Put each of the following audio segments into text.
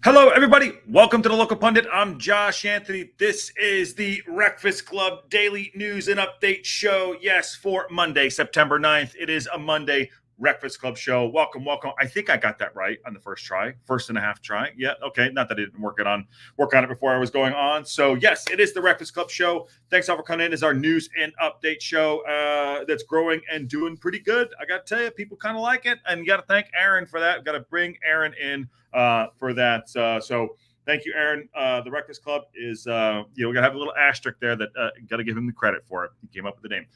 Hello, everybody. Welcome to the Local Pundit. I'm Josh Anthony. This is the WREXFAST CLUB Daily News and Update Show. Yes, for Monday, September 9th. It is a Monday WREXFAST CLUB show. Welcome, welcome. I think I got that right on the first try, first and a half try. Yeah, okay. Not that I didn't work on it before I was going on. So yes, it is the WREXFAST CLUB show. Thanks all for coming in. It's our news and update show that's growing and doing pretty good. I got to tell you, people kind of like it, and you got to thank Aaron for that. Got to bring Aaron in for that. So thank you, Aaron. The WREXFAST CLUB is, we got to have a little asterisk there that got to give him the credit for it. He came up with the name.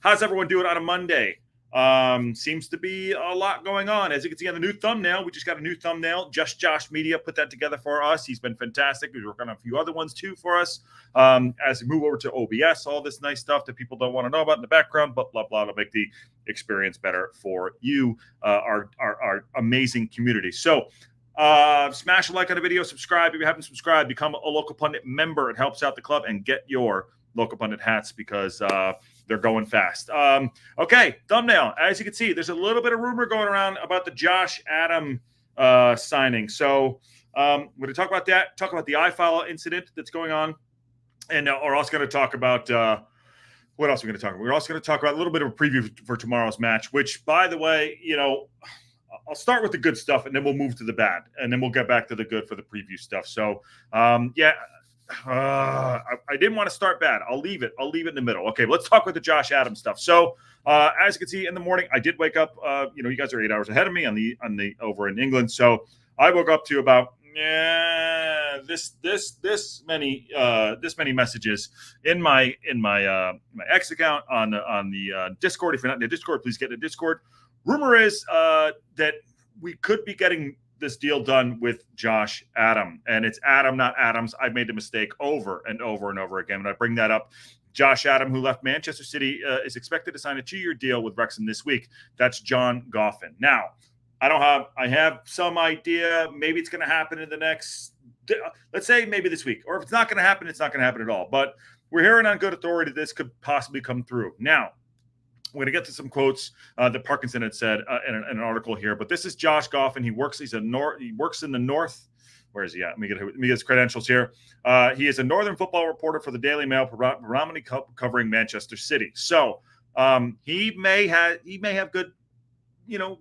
How's everyone doing on a Monday? Seems to be a lot going on. As you can see on the new thumbnail, we just got a new thumbnail. Just Josh Media put that together for us. He's been fantastic. He's working on a few other ones too for us. As we move over to OBS, all this nice stuff that people don't want to know about in the background, but blah, blah, to make the experience better for you, our amazing community. So smash a like on the video, subscribe if you haven't subscribed, become a Local Pundit member. It helps out the club, and get your Local Pundit hats because they're going fast. Okay, thumbnail. As you can see, there's a little bit of rumor going around about the Josh Adam signing. So we're going to talk about that, talk about the iFollow incident that's going on, and we're also going to talk about what else are we going to talk about? We're also going to talk about a little bit of a preview for tomorrow's match, which, by the way, I'll start with the good stuff, and then we'll move to the bad, and then we'll get back to the good for the preview stuff. So, I didn't want to start bad. I'll leave it in the middle. Okay, let's talk with the Josh Adams stuff. So, as you can see in the morning, I did wake up. You guys are 8 hours ahead of me on the over in England. So I woke up to about this many messages in my X account on the Discord. If you're not in the Discord, please get in the Discord. Rumor is that we could be getting this deal done with Josh Adam, and it's Adam, not Adams. I've made the mistake over and over and over again, and I bring that up. Josh Adam, who left Manchester City, is expected to sign a 2-year deal with Wrexham this week. That's John Goffin. Now, I have some idea. Maybe it's going to happen in the next, let's say maybe this week, or if it's not going to happen, it's not going to happen at all. But we're hearing on good authority this could possibly come through. Now, we're going to get to some quotes that Parkinson had said in an article here, but this is Josh Goffin. He works in the North. Where is he at? Let me get his credentials here. He is a Northern football reporter for the Daily Mail, predominantly covering Manchester City. So he may have good,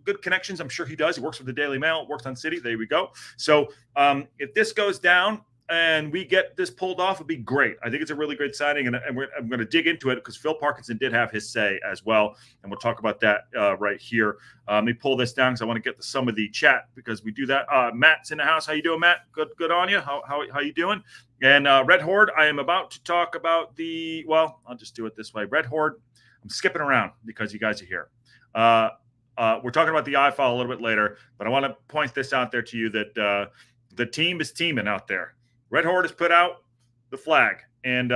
good connections. I'm sure he does. He works with the Daily Mail, works on City. There we go. So if this goes down and we get this pulled off, it'd be great. I think it's a really great signing, and I'm going to dig into it because Phil Parkinson did have his say as well, and we'll talk about that right here. Let me pull this down because I want to get to some of the chat because we do that. Matt's in the house. How you doing, Matt? Good on you. How you doing? And Red Horde, I am about to talk about I'll just do it this way. Red Horde, I'm skipping around because you guys are here. We're talking about the iFollow a little bit later, but I want to point this out there to you that the team is teaming out there. Red Horde has put out the flag, and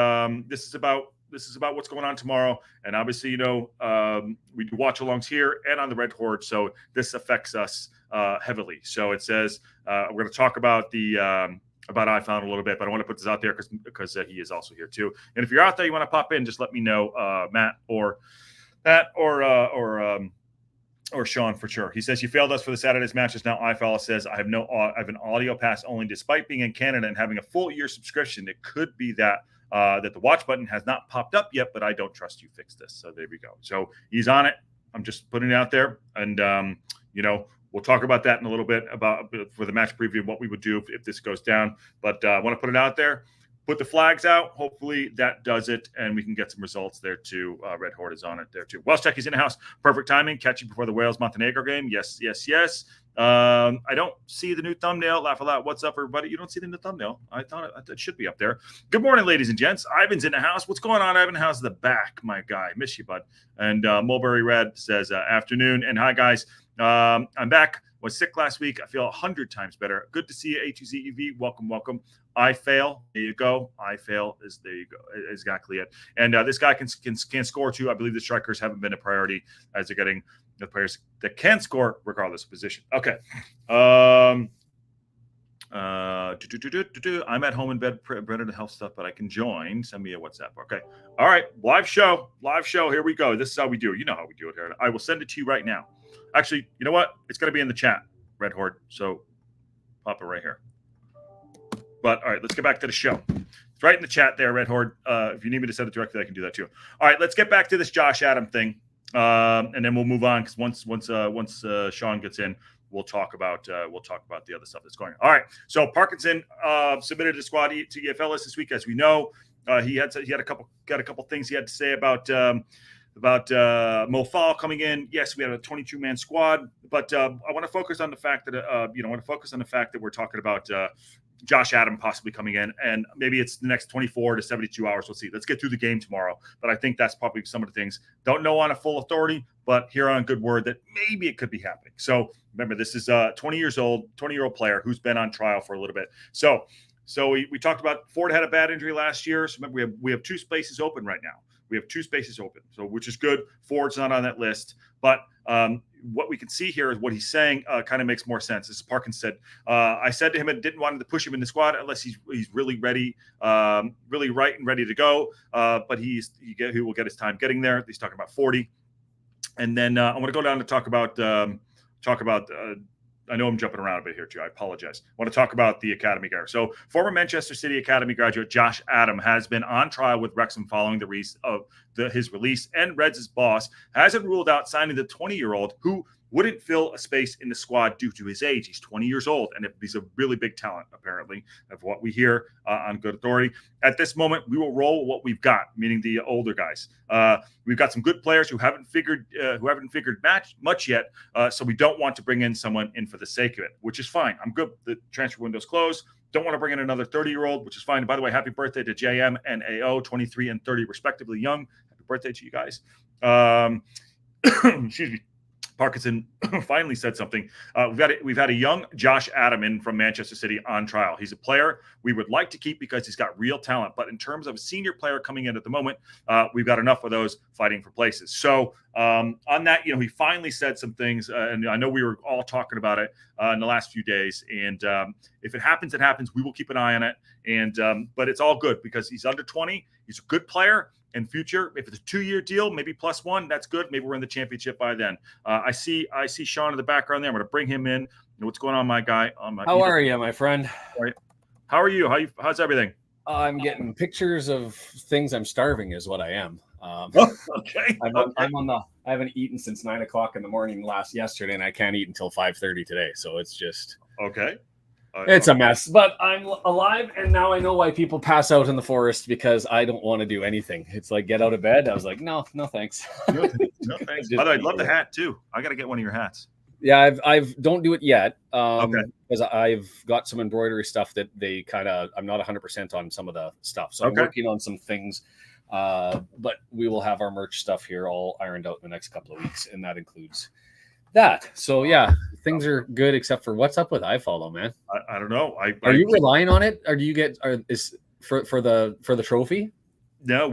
this is about what's going on tomorrow. And obviously, we do watch-alongs here and on the Red Horde, so this affects us heavily. So it says we're going to talk about about iFollow a little bit, but I want to put this out there because he is also here too. And if you're out there, you want to pop in, just let me know, Matt or Sean for sure. He says, you failed us for the Saturday's matches. Now iFollow says, I have an audio pass only. Despite being in Canada and having a full year subscription, it could be that the watch button has not popped up yet, but I don't trust you. Fix this. So there we go. So he's on it. I'm just putting it out there. And, we'll talk about that in a little bit for the match preview, what we would do if this goes down. But I want to put it out there. Put the flags out. Hopefully that does it, and we can get some results there too. Red Horde is on it there too. Welsh Check is in the house. Perfect timing. Catching before the Wales-Montenegro game. Yes. I don't see the new thumbnail. Laugh a lot. What's up, everybody? You don't see the new thumbnail. I thought it should be up there. Good morning, ladies and gents. Ivan's in the house. What's going on, Ivan? How's the back, my guy? Miss you, bud. And Mulberry Red says afternoon. And hi, guys. I'm back. Was sick last week. I feel 100 times better. Good to see you, A2ZEV. Welcome. I fail. There you go. I fail is there you go. Exactly it. And this guy can score too. I believe the strikers haven't been a priority as they're getting the players that can score regardless of position. Okay. I'm at home in bed, Brendan health stuff, but I can join. Send me a WhatsApp. Okay. All right. Live show. Here we go. This is how we do it. You know how we do it here. I will send it to you right now. Actually, you know what? It's going to be in the chat, Red Horde. So pop it right here. But all right, let's get back to the show. It's right in the chat there, Red Horde. If you need me to send it directly, I can do that too. All right, let's get back to this Josh Adam thing, and then we'll move on because once Sean gets in, we'll talk about the other stuff that's going on. All right, so Parkinson submitted a squad to EFL list this week, as we know. He had a couple things he had to say about Mo Fall coming in. Yes, we had a 22-man squad, but I want to focus on the fact that we're talking about Josh Adam possibly coming in, and maybe it's the next 24 to 72 hours. We'll see. Let's get through the game tomorrow, but I think that's probably some of the things. Don't know on a full authority, but here on good word that maybe it could be happening. So remember, this is a 20-year-old player who's been on trial for a little bit. So we talked about Ford had a bad injury last year. So remember, we have two spaces open right now. We have two spaces open, so which is good. Ford's not on that list, but what we can see here is what he's saying kind of makes more sense. This is Parkinson said, I said to him and didn't want to push him in the squad unless he's really ready, really right and ready to go. But he will get his time getting there. He's talking about 40, and then I want to go down to talk about. I know I'm jumping around a bit here, too. I apologize. I want to talk about the Academy guy. So, former Manchester City Academy graduate Josh Adam has been on trial with Wrexham following the release of his release, and Reds' boss hasn't ruled out signing the 20-year-old who wouldn't fill a space in the squad due to his age. He's 20 years old, and he's a really big talent, apparently, of what we hear on good authority. At this moment, we will roll what we've got, meaning the older guys. We've got some good players who haven't figured much yet, so we don't want to bring in someone in for the sake of it, which is fine. I'm good. The transfer window's closed. Don't want to bring in another 30-year-old, which is fine. By the way, happy birthday to JM and AO, 23 and 30, respectively young. Happy birthday to you guys. Excuse me. Parkinson finally said something. We've had a young Josh Adam in from Manchester City on trial. He's a player we would like to keep because he's got real talent. But in terms of a senior player coming in at the moment, we've got enough of those fighting for places. So on that, he finally said some things, and I know we were all talking about it in the last few days. And if it happens, it happens. We will keep an eye on it. And but it's all good because he's under 20. He's a good player. In future, if it's a 2-year deal, maybe +1, that's good. Maybe we're in the championship by then. I see Sean in the background there. I'm going to bring him in. What's going on, my guy? How are you, my friend? How are you? How's everything? I'm getting pictures of things. I'm starving, is what I am. Okay. I haven't eaten since 9 o'clock in the morning yesterday, and I can't eat until 5:30 today. So it's just okay. It's a mess, but I'm alive, and now I know why people pass out in the forest because I don't want to do anything. It's like get out of bed. I was like, no thanks. No thanks. By the way, I'd love the hat too. I got to get one of your hats. Yeah, I've don't do it yet. Okay. Because I've got some embroidery stuff that they I'm not 100% on some of the stuff, so I'm working on some things. But we will have our merch stuff here all ironed out in the next couple of weeks, and that includes that. So yeah, things are good except for what's up with iFollow, man. I don't know. Are you relying on it, or do you get for the trophy? No,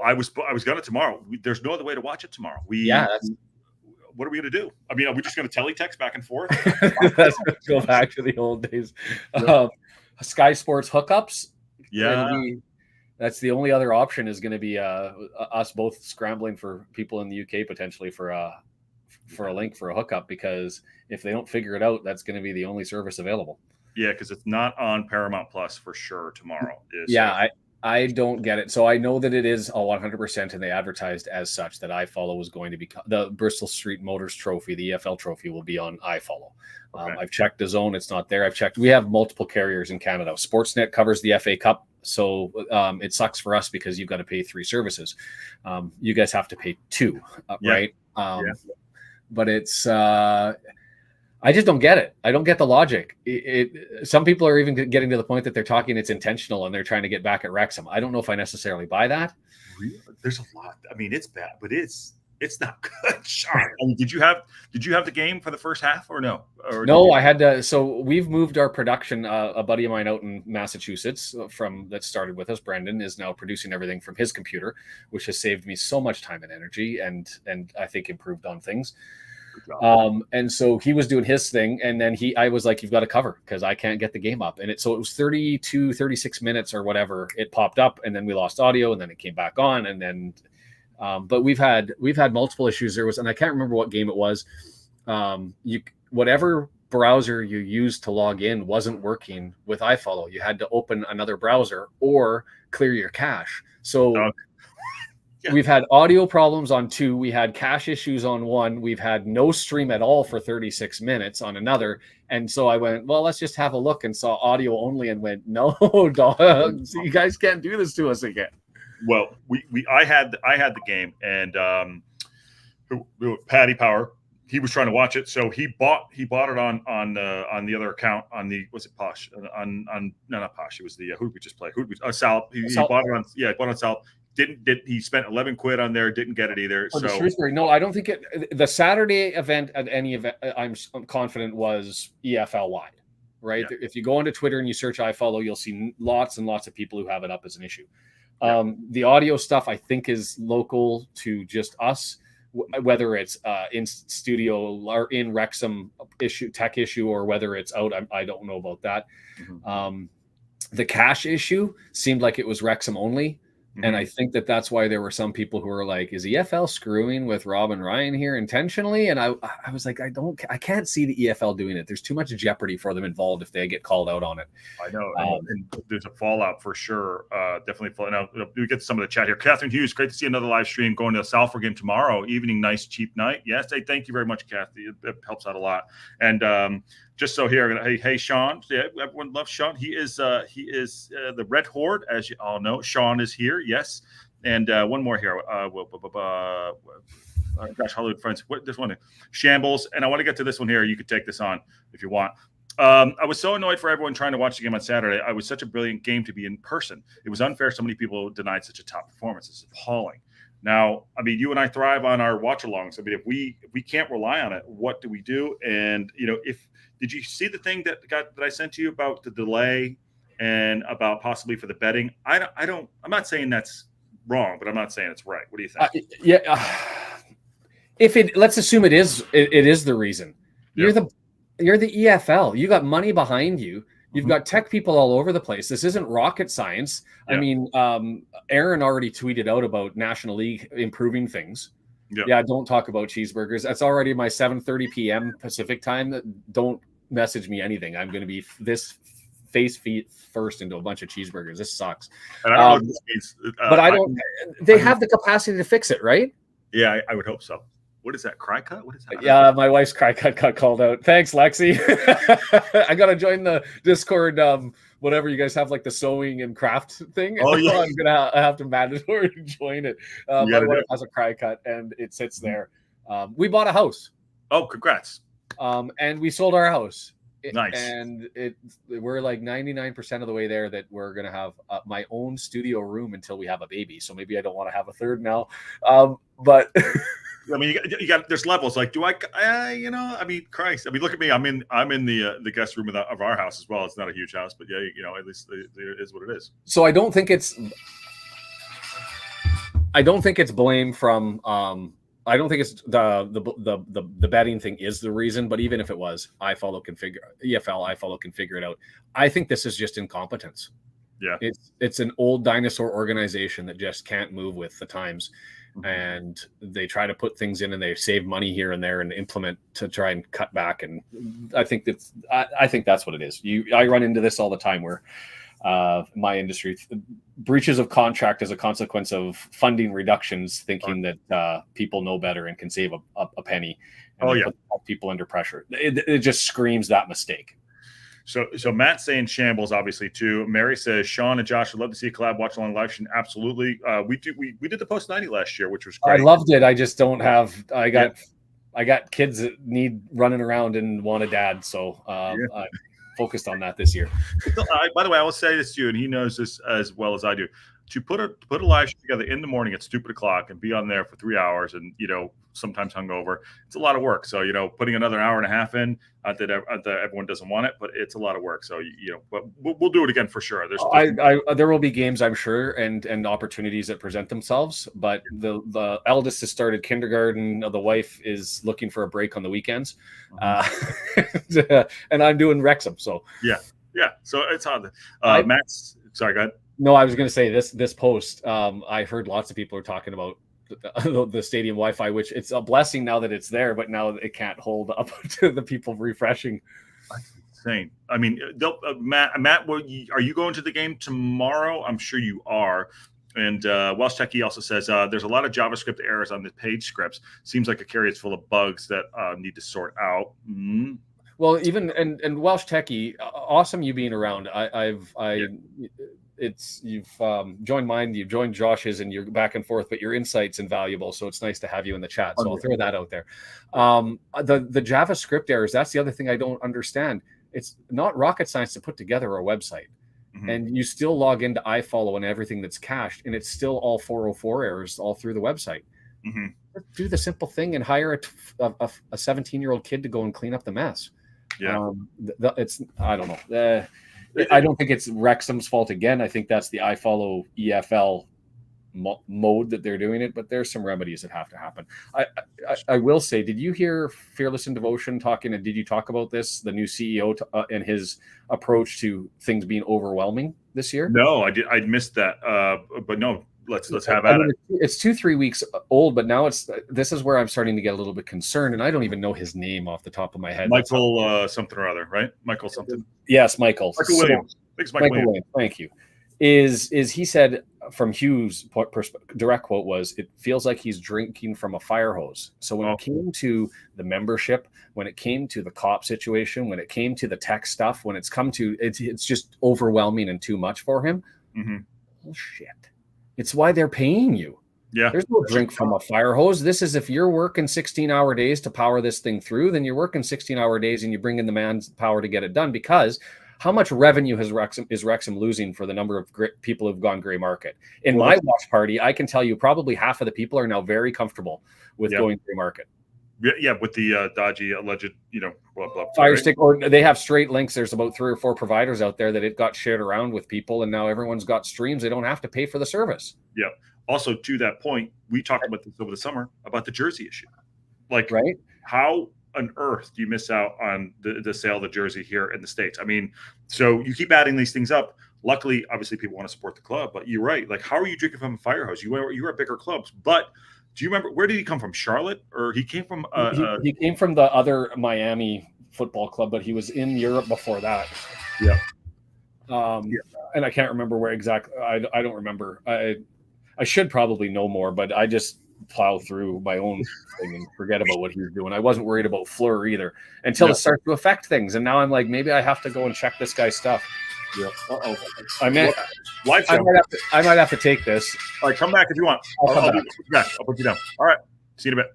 I was going to tomorrow. There's no other way to watch it tomorrow. What are we going to do? I mean, are we just going to teletext back and forth? Let's go back to the old days. Yeah. Sky Sports hookups. Yeah. That's the only other option is going to be us both scrambling for people in the UK potentially for a link for a hookup, because if they don't figure it out, that's going to be the only service available. Yeah, because it's not on Paramount Plus for sure tomorrow. I don't get it. So I know that it is a 100%, and they advertised as such that iFollow was going to be the Bristol Street Motors Trophy, the EFL Trophy, will be on iFollow. Okay. I've checked the zone; it's not there. I've checked. We have multiple carriers in Canada. Sportsnet covers the FA Cup, so it sucks for us because you've got to pay 3 services. You guys have to pay 2, right? But it's I just don't get it. I don't get the logic. Some people are even getting to the point that they're talking it's intentional and they're trying to get back at Wrexham. I don't know if I necessarily buy that. Really? There's a lot. I mean, it's bad, but it's not good. Sorry. I mean, did you have the game for the first half or no? No, I had to. So we've moved our production. A buddy of mine out in Massachusetts that started with us, Brendan, is now producing everything from his computer, which has saved me so much time and energy, and I think improved on things. And so he was doing his thing, and then I was like, you've got to cover because I can't get the game up. And it was 36 minutes or whatever. It popped up, and then we lost audio, and then it came back on, and then but we've had multiple issues. And I can't remember what game it was. Whatever browser you used to log in wasn't working with iFollow. You had to open another browser or clear your cache. So we've had audio problems on 2. We had cache issues on 1. We've had no stream at all for 36 minutes on another. And so I went, well, let's just have a look, and saw audio only and went, no, dog. So you guys can't do this to us again. Well, I had the game, and Paddy Power, he was trying to watch it, so he bought it on the other account, on the, was it Posh, on no, not Posh, it was the who did we just play, Sal. He bought it on, bought it on Sal. He spent 11 quid on there, didn't get it either. So Shrewsbury, no, I don't think the Saturday event at any event, I'm confident, was EFL wide, right? Yeah. If you go onto Twitter and you search iFollow, you'll see lots and lots of people who have it up as an issue. Yeah. The audio stuff, I think, is local to just us, whether it's in studio or in Wrexham tech issue, or whether it's out. I don't know about that. Mm-hmm. The cache issue seemed like it was Wrexham only. Mm-hmm. And I think that's why there were some people who were like, is EFL screwing with Rob and Ryan here intentionally? And I was like, I can't see the EFL doing it. There's too much jeopardy for them involved if they get called out on it. I know. And there's a fallout for sure. Definitely. Now, we get to some of the chat here. Catherine Hughes, great to see another live stream, going to the Salford game tomorrow evening. Nice, cheap night. Yes. Hey, thank you very much, Kathy. It helps out a lot. And just so here, hey, Sean. Yeah, everyone loves Sean. He is the Red Horde, as you all know. Sean is here. Yes. And one more here. Gosh, Hollywood friends. This one, Shambles. And I want to get to this one here. You could take this on if you want. I was so annoyed for everyone trying to watch the game on Saturday. It was such a brilliant game to be in person. It was unfair so many people denied such a top performance. It's appalling. Now, I mean, you and I thrive on our watch-alongs. I mean, if we can't rely on it, what do we do? And, did you see the thing that I sent to you about the delay and about possibly for the betting? I'm not saying that's wrong, but I'm not saying it's right. What do you think? Let's assume it is the reason. You're the EFL. You got money behind you. You've got tech people all over the place. This isn't rocket science. Yeah. I mean, Aaron already tweeted out about National League improving things. Yeah, don't talk about cheeseburgers. That's already my 7:30 p.m. Pacific time. Don't message me anything. I'm going to be this face feet first into a bunch of cheeseburgers. This sucks. And I don't know what this means. But I don't. They have the capacity to fix it, right? Yeah, I would hope so. What is that? Cry cut? What is that? Yeah, my wife's cry cut got called out. Thanks, Lexi. I got to join the Discord. Whatever you guys have, like the sewing and craft thing. Oh yeah, I'm gonna have to mandatory join it. My wife has a cry cut, and it sits there. We bought a house. Oh, congrats! And we sold our house. Nice. And we're like 99% of the way there that we're gonna have my own studio room until we have a baby. So maybe I don't want to have a third now. But I mean, you got. There's levels. Like, do I? I mean, Christ. I mean, look at me. I'm in the guest room of our house as well. It's not a huge house, but yeah, at least it is what it is. So I don't think it's blame from. I don't think it's the betting thing is the reason. But even if it was, iFollow can figure it out. I think this is just incompetence. Yeah, it's an old dinosaur organization that just can't move with the times. And they try to put things in and they save money here and there and implement to try and cut back. And I think that's what it is. I run into this all the time where my industry breaches of contract as a consequence of funding reductions, thinking that people know better and can save a penny. And put people under pressure. It just screams that mistake. So Matt's saying shambles, obviously, too. Mary says, Sean and Josh would love to see a collab watch along live stream. Absolutely. We did the post 90 last year, which was great. I loved it. I just don't have I got kids that need running around and want a dad. So I focused on that this year. By the way, I will say this to you, and he knows this as well as I do. To put a live stream together in the morning at stupid o'clock and be on there for 3 hours and sometimes hungover, it's a lot of work. So putting another hour and a half in, not that everyone doesn't want it, but it's a lot of work. So but we'll do it again for sure. There will be games, I'm sure, and opportunities that present themselves. But the eldest has started kindergarten. The wife is looking for a break on the weekends, and I'm doing Wrexham. So yeah. So it's on. Matt's sorry, go ahead. No, I was going to say this post. I heard lots of people are talking about the stadium Wi-Fi, which it's a blessing now that it's there, but now it can't hold up to the people refreshing. That's insane. I mean, Matt, are you going to the game tomorrow? I'm sure you are. And Welsh Techie also says there's a lot of JavaScript errors on the page scripts. Seems like a carry is full of bugs that need to sort out. Mm-hmm. Well, even and Welsh Techie, awesome you being around. You've joined mine, you've joined Josh's, and you're back and forth, but your insight's invaluable. So it's nice to have you in the chat. So I'll throw that out there. The JavaScript errors, that's the other thing I don't understand. It's not rocket science to put together a website. Mm-hmm. And you still log into iFollow and everything that's cached, and it's still all 404 errors all through the website. Mm-hmm. Do the simple thing and hire a 17-year-old kid to go and clean up the mess. Yeah, I don't know. I don't think it's Wrexham's fault again. I think that's the iFollow EFL mode that they're doing it, but there's some remedies that have to happen. I will say, did you hear Fearless in Devotion talking, and did you talk about this, the new CEO and his approach to things being overwhelming this year? No, I missed that. But no, let's have at it. It's 2-3 weeks old, but now this is where I'm starting to get a little bit concerned, and I don't even know his name off the top of my head. Michael something or other, right? Michael something. Yes, Michael. Michael Williams. Michael Williams. Thank you. Is he said from Hugh's direct quote was, it feels like he's drinking from a fire hose. So when it came to the membership, when it came to the cop situation, when it came to the tech stuff, when it's come to it's just overwhelming and too much for him. Mm-hmm. Bullshit. It's why they're paying you. Yeah. There's no drink from a fire hose. This is, if you're working 16-hour days to power this thing through, then you're working 16-hour days and you bring in the man's power to get it done. Because how much revenue is Wrexham losing for the number of people who've gone gray market? In my watch party, I can tell you probably half of the people are now very comfortable with going gray market. Yeah, with the dodgy alleged, blah, blah, Fire stick, or they have straight links. There's about 3 or 4 providers out there that it got shared around with people, and now everyone's got streams. They don't have to pay for the service. Yeah. Also, to that point, we talked about this over the summer about the jersey issue. Like, right? How on earth do you miss out on the sale of the jersey here in the States? I mean, so you keep adding these things up. Luckily, obviously, people want to support the club, but you're right. Like, how are you drinking from a fire hose? You are at bigger clubs, but do you remember, where did he come from? Charlotte, or he came from? He came from the other Miami football club, but he was in Europe before that. Yeah. And I can't remember where exactly. I don't remember. I should probably know more, but I just plow through my own thing and forget about what he was doing. I wasn't worried about Fleur either until it started to affect things, and now I'm like, maybe I have to go and check this guy's stuff. Yeah. I might have to take this. All right, come back if you want. I'll put you down. All right. See you in a bit.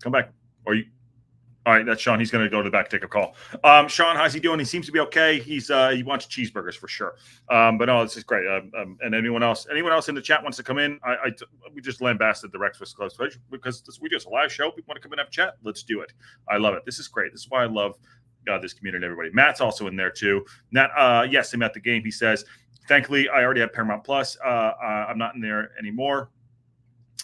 Come back. All right, that's Sean. He's going to go to the back, take a call. Sean, how's he doing? He seems to be okay. He wants cheeseburgers for sure. But no, this is great. And anyone else in the chat wants to come in? We just lambasted the WREXFAST CLUB because we do a live show. People want to come in and have a chat. Let's do it. I love it. This is great. This is why I love this community and everybody. Matt's also in there too. Matt, yes, I'm at the game. He says, thankfully, I already have Paramount Plus. I'm not in there anymore.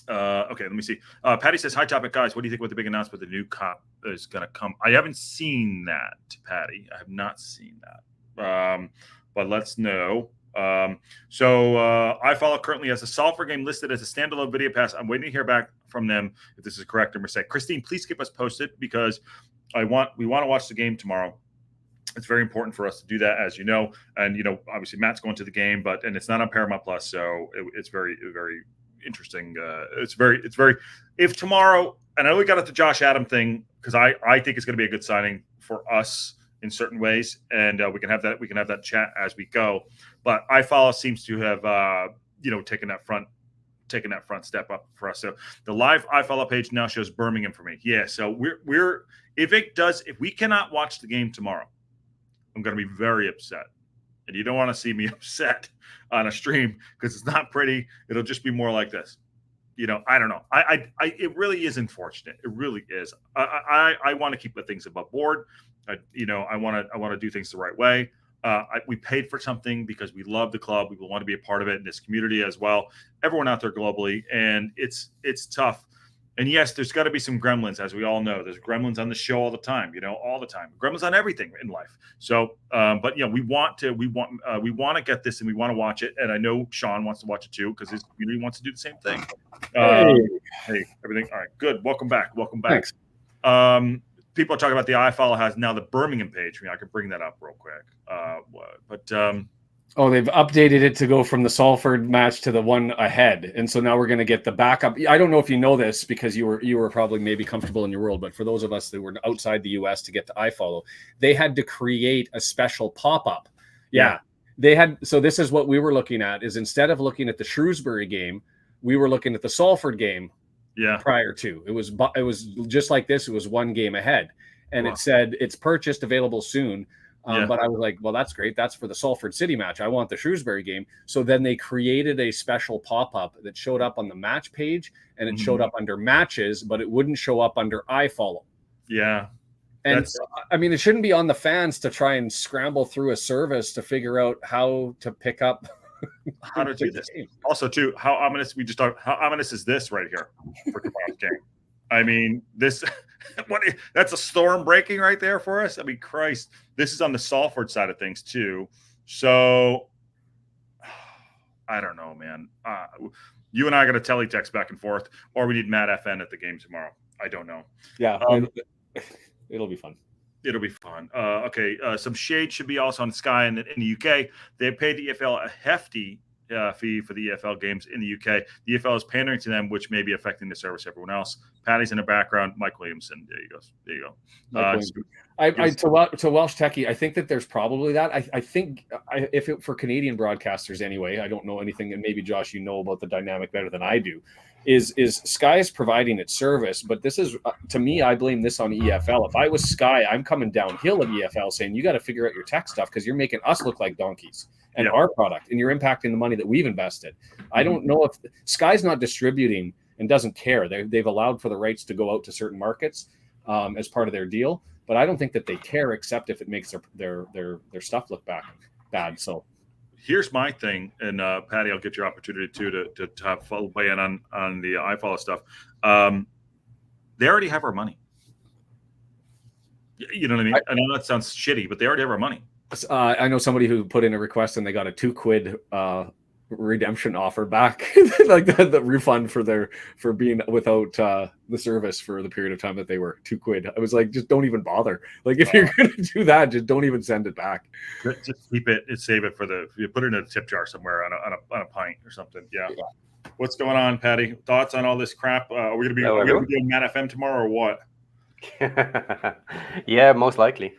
Okay, let me see. Patty says, hi, Topic guys. What do you think about the big announcement the new cop is going to come? I haven't seen that, Patty. I have not seen that. But let's know. So iFollow currently has a Sulphur game listed as a standalone video pass. I'm waiting to hear back from them if this is correct or mistake. Christine, please keep us posted because we want to watch the game tomorrow. It's very important for us to do that, as you know. And obviously Matt's going to the game, and it's not on Paramount Plus, so it's very, very interesting. It's very. If tomorrow, and I know we got at the Josh Adam thing because I think it's going to be a good signing for us in certain ways, and we can have that chat as we go. But iFollow seems to have taken that front step up for us. So the live iFollow page now shows Birmingham for me. Yeah. So we're if we cannot watch the game tomorrow, I'm going to be very upset. And you don't want to see me upset on a stream because it's not pretty. It'll just be more like this. I don't know. It really is unfortunate. It really is. I want to keep the things above board. I want to do things the right way. We paid for something because we love the club. We want to be a part of it in this community as well. Everyone out there globally, and it's tough. And yes, there's got to be some gremlins, as we all know. There's gremlins on the show all the time, all the time. Gremlins on everything in life. So, but we want to get this, and we want to watch it. And I know Sean wants to watch it too because his community wants to do the same thing. Hey, everything. All right, good. Welcome back. Thanks. People are talking about the iFollow has now the Birmingham page. I can bring that up real quick. They've updated it to go from the Salford match to the one ahead, and so now we're going to get the backup. I don't know if you know this because you were probably maybe comfortable in your world, but for those of us that were outside the US to get to iFollow, they had to create a special pop-up. Yeah. They had. So this is what we were looking at: is instead of looking at the Shrewsbury game, we were looking at the Salford game. Yeah. Prior to it was just like this. It was one game ahead, and It said it's purchased, available soon. But I was like, well, that's great. That's for the Salford City match. I want the Shrewsbury game. So then they created a special pop-up that showed up on the match page, and it showed up under matches, but it wouldn't show up under iFollow. Yeah. And I mean, it shouldn't be on the fans to try and scramble through a service to figure out how to pick up how to do this. Also, too, how ominous is this right here for tomorrow's game? I mean, this that's a storm breaking right there for us. I mean, Christ, this is on the Salford side of things too. So I don't know, man. You and I got to teletext back and forth, or we need Matt FN at the game tomorrow. I don't know. Yeah, it'll be fun. It'll be fun. Okay, some shade should be also on Sky in the UK. They paid the EFL a hefty fee for the EFL games in the UK. The EFL is pandering to them, which may be affecting the service of everyone else. Patty's in the background. Mike Williamson. There you go. To Welsh Techie, I think that there's probably that. I think for Canadian broadcasters anyway, I don't know anything, and maybe Josh, you know about the dynamic better than I do. Is Sky is providing its service, but this is to me, I blame this on EFL. If I was Sky, I'm coming downhill at EFL saying you got to figure out your tech stuff because you're making us look like donkeys and our product, and you're impacting the money that we've invested. I don't know if Sky's not distributing and doesn't care. They've allowed for the rights to go out to certain markets as part of their deal, but I don't think that they care except if it makes their stuff look bad. So here's my thing, and Patty, I'll get your opportunity too to have full weigh in on the iFollow stuff. They already have our money. You know what I mean? I know that sounds shitty, but they already have our money. I know somebody who put in a request and they got a £2 redemption offer back, like the refund for being without the service for the period of time that they were £2. I was like, just don't even bother. Like if you're going to do that, just don't even send it back. Just keep it and save it you put it in a tip jar somewhere on a pint or something. Yeah. What's going on, Patty? Thoughts on all this crap? Are we going to be doing Matt FM tomorrow or what? Yeah, most likely.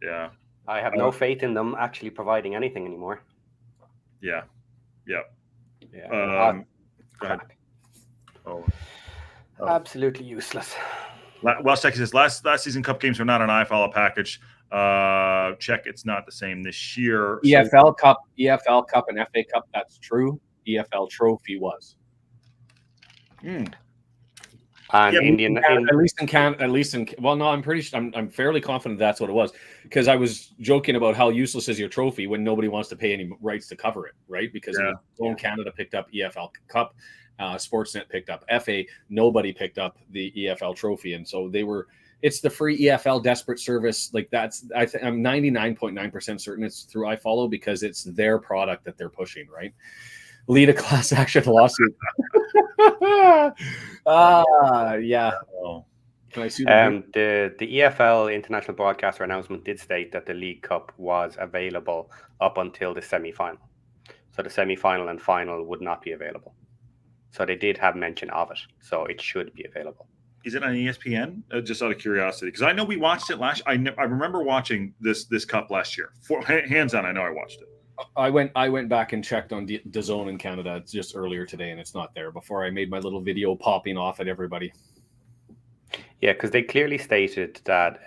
Yeah. I have no faith in them actually providing anything anymore. Yeah. Yeah. Go ahead. Absolutely useless. Welsh Texas says last season cup games were not an iFollow package. Check, it's not the same this year. EFL Cup, and FA Cup. That's true. EFL Trophy was. And I'm fairly confident that's what it was, because I was joking about how useless is your trophy when nobody wants to pay any rights to cover it, right? Because Canada picked up EFL Cup, Sportsnet picked up FA, nobody picked up the EFL trophy, and so it's the free EFL desperate service. Like I'm 99.9% certain it's through iFollow because it's their product that they're pushing, right? Lead a class action lawsuit. Yeah. Can I see the EFL international broadcaster announcement did state that the League Cup was available up until the semi-final. So the semi-final and final would not be available. So they did have mention of it. So it should be available. Is it on ESPN? Just out of curiosity, because I know we watched it last. I remember watching this cup last year. Hands on, I know I watched it. I went back and checked on DAZN in Canada just earlier today, and it's not there. Before I made my little video popping off at everybody. Yeah, because they clearly stated that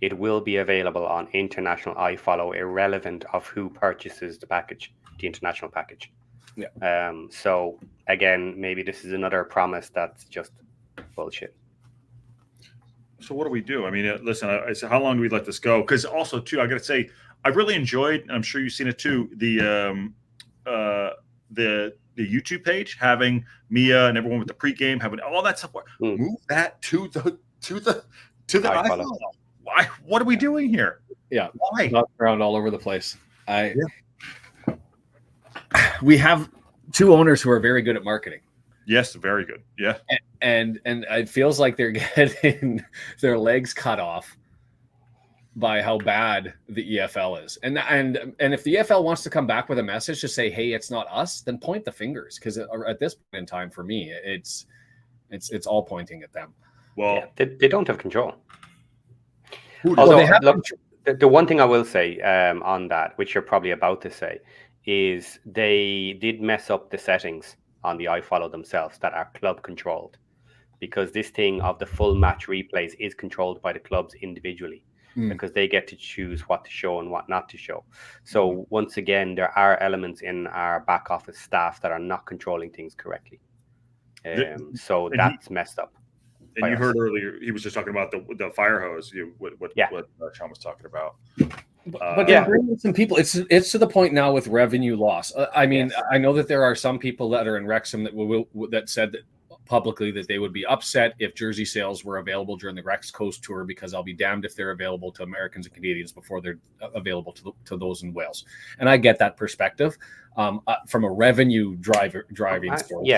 it will be available on international iFollow, irrelevant of who purchases the package, the international package. Yeah. So again, maybe this is another promise that's just bullshit. So what do we do? I mean, listen, I said, how long do we let this go? Because also, too, I got to say, I really enjoyed, I'm sure you've seen it too, the the YouTube page, having Mia and everyone with the pregame, having all that stuff. Move that to the iFollow. Why? What are we doing here? Yeah, why? Not around all over the place. We have two owners who are very good at marketing. Yes, very good. Yeah, and it feels like they're getting their legs cut off by how bad the EFL is. And if the EFL wants to come back with a message to say, hey, it's not us, then point the fingers, because at this point in time, for me, it's all pointing at them. Well, they don't have control. Although they have the one thing I will say on that, which you're probably about to say, is they did mess up the settings on the iFollow themselves that are club controlled, because this thing of the full match replays is controlled by the clubs individually, because they get to choose what to show and what not to show. So once again, there are elements in our back office staff that are not controlling things correctly. So that's messed up. And you heard earlier, he was just talking about the fire hose, what Sean was talking about. But they're bringing some people. It's to the point now with revenue loss. I mean, I know that there are some people that are in Wrexham that said that publicly that they would be upset if jersey sales were available during the Rex Coast Tour, because I'll be damned if they're available to Americans and Canadians before they're available to those in Wales. And I get that perspective from a revenue driving source.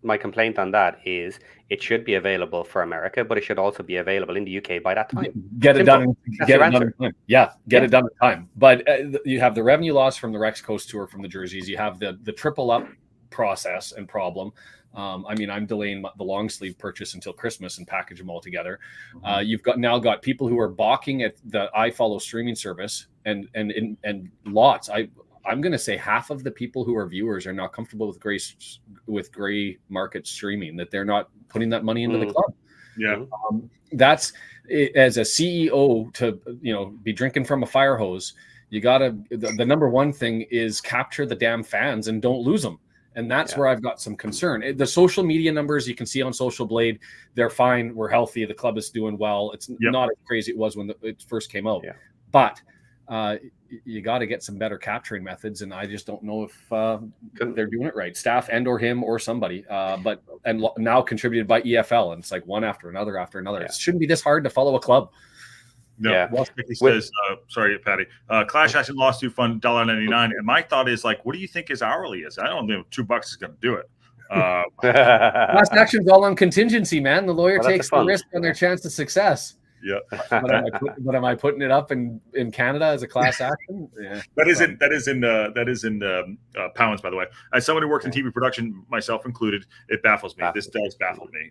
My complaint on that is it should be available for America, but it should also be available in the UK by that time. Get it done. Get it done in time. Yeah, get it done in time. But you have the revenue loss from the Rex Coast Tour from the jerseys. You have the triple up process and problem. I mean, I'm delaying the long sleeve purchase until Christmas and package them all together. You've got people who are balking at the iFollow streaming service, and lots. I'm going to say half of the people who are viewers are not comfortable with gray market streaming, that they're not putting that money into the club. Yeah. That's, as a CEO, to be drinking from a fire hose. You gotta, the number one thing is capture the damn fans and don't lose them. And that's where I've got some concern. The social media numbers you can see on Social Blade, they're fine. We're healthy. The club is doing well. It's not as crazy as it was when it first came out. But you got to get some better capturing methods, and I just don't know if they're doing it right. Staff or him or somebody, but now contributed by EFL, and it's like one after another after another. It shouldn't be this hard to follow a club. No, he says, sorry, Patty. Clash action lawsuit fund $1.99, and my thought is, like, what do you think his hourly is? I don't think $2 is going to do it. Class action's all on contingency, man. The lawyer takes the risk on their chance of success. Yeah, but am I putting it up in Canada as a class action? Yeah. That is in pounds, by the way. As someone who works in TV production, myself included, it baffles me. This does baffle me.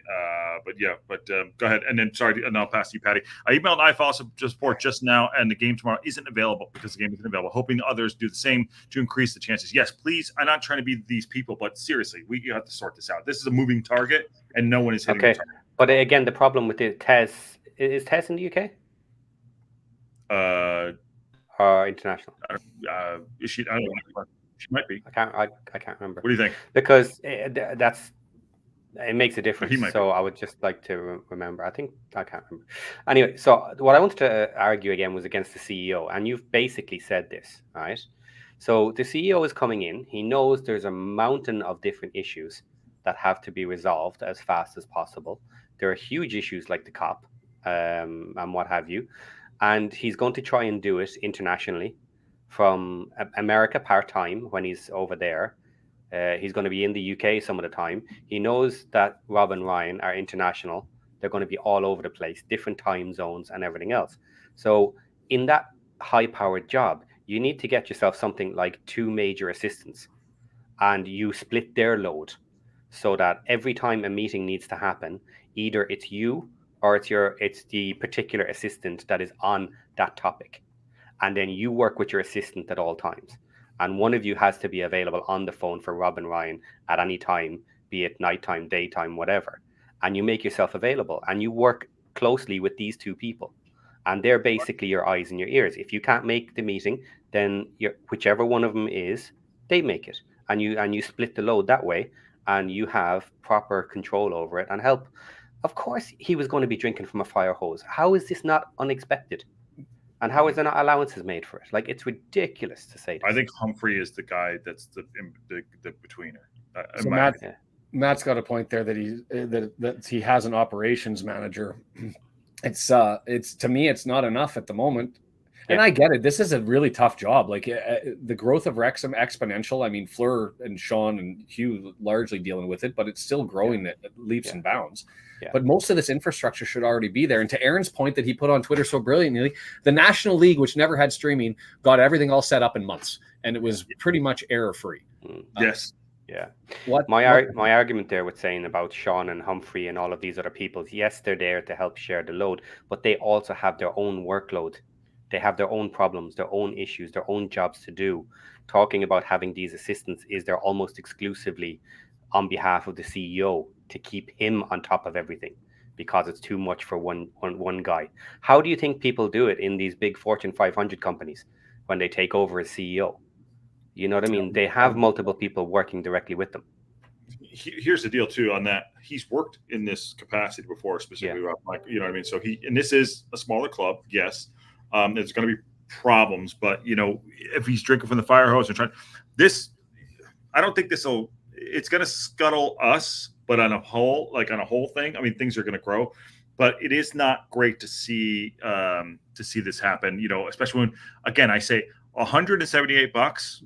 But go ahead. And then and I'll pass to you, Patty. I emailed iFollow support just now, and the game tomorrow isn't available because the game isn't available. Hoping others do the same to increase the chances. Yes, please. I'm not trying to be these people, but seriously, you have to sort this out. This is a moving target, and no one is hitting the target. But again, the problem with the Tez. Is Tess in the UK? Or international? Is she? I don't know. She might be. I can't remember. What do you think? Because it makes a difference. So I would just like to remember. I can't remember. Anyway, so what I wanted to argue again was against the CEO, and you've basically said this, right? So the CEO is coming in. He knows there's a mountain of different issues that have to be resolved as fast as possible. There are huge issues like the COP. And what have you, and he's going to try and do it internationally from America part-time when he's over there. He's going to be in the UK some of the time. He knows that Rob and Ryan are international. They're going to be all over the place, different time zones and everything else. So in that high-powered job, you need to get yourself something like 2 major assistants, and you split their load so that every time a meeting needs to happen, either it's you or it's the particular assistant that is on that topic. And then you work with your assistant at all times. And one of you has to be available on the phone for Rob and Ryan at any time, be it nighttime, daytime, whatever. And you make yourself available and you work closely with these 2 people. And they're basically your eyes and your ears. If you can't make the meeting, then whichever one of them is, they make it. And you split the load that way, and you have proper control over it and help. Of course, he was going to be drinking from a fire hose. How is this not unexpected? And how is there not allowances made for it? Like, it's ridiculous to say this. I think Humphrey is the guy that's the betweener. So Matt's got a point there that he has an operations manager. It's to me, it's not enough at the moment. And I get it. This is a really tough job. Like the growth of Wrexham exponential. I mean, Fleur and Sean and Hugh largely dealing with it, but it's still growing at leaps and bounds. Yeah. But most of this infrastructure should already be there. And to Aaron's point that he put on Twitter so brilliantly, the National League, which never had streaming, got everything all set up in months, and it was pretty much error-free. Yes. Yeah. My argument there with saying about Sean and Humphrey and all of these other people, yes, they're there to help share the load, but they also have their own workload. They have their own problems, their own issues, their own jobs to do. Talking about having these assistants is they're almost exclusively on behalf of the CEO to keep him on top of everything because it's too much for one guy. How do you think people do it in these big Fortune 500 companies when they take over as CEO? You know what I mean? They have multiple people working directly with them. Here's the deal too on that. He's worked in this capacity before, specifically about Mike, you know what I mean? So and this is a smaller club. Yes. There's going to be problems, but you know, if he's drinking from the fire hose and trying this, I don't think it's going to scuttle us, but on a whole thing, I mean, things are going to grow, but it is not great to see this happen, you know, especially when, again, I say $178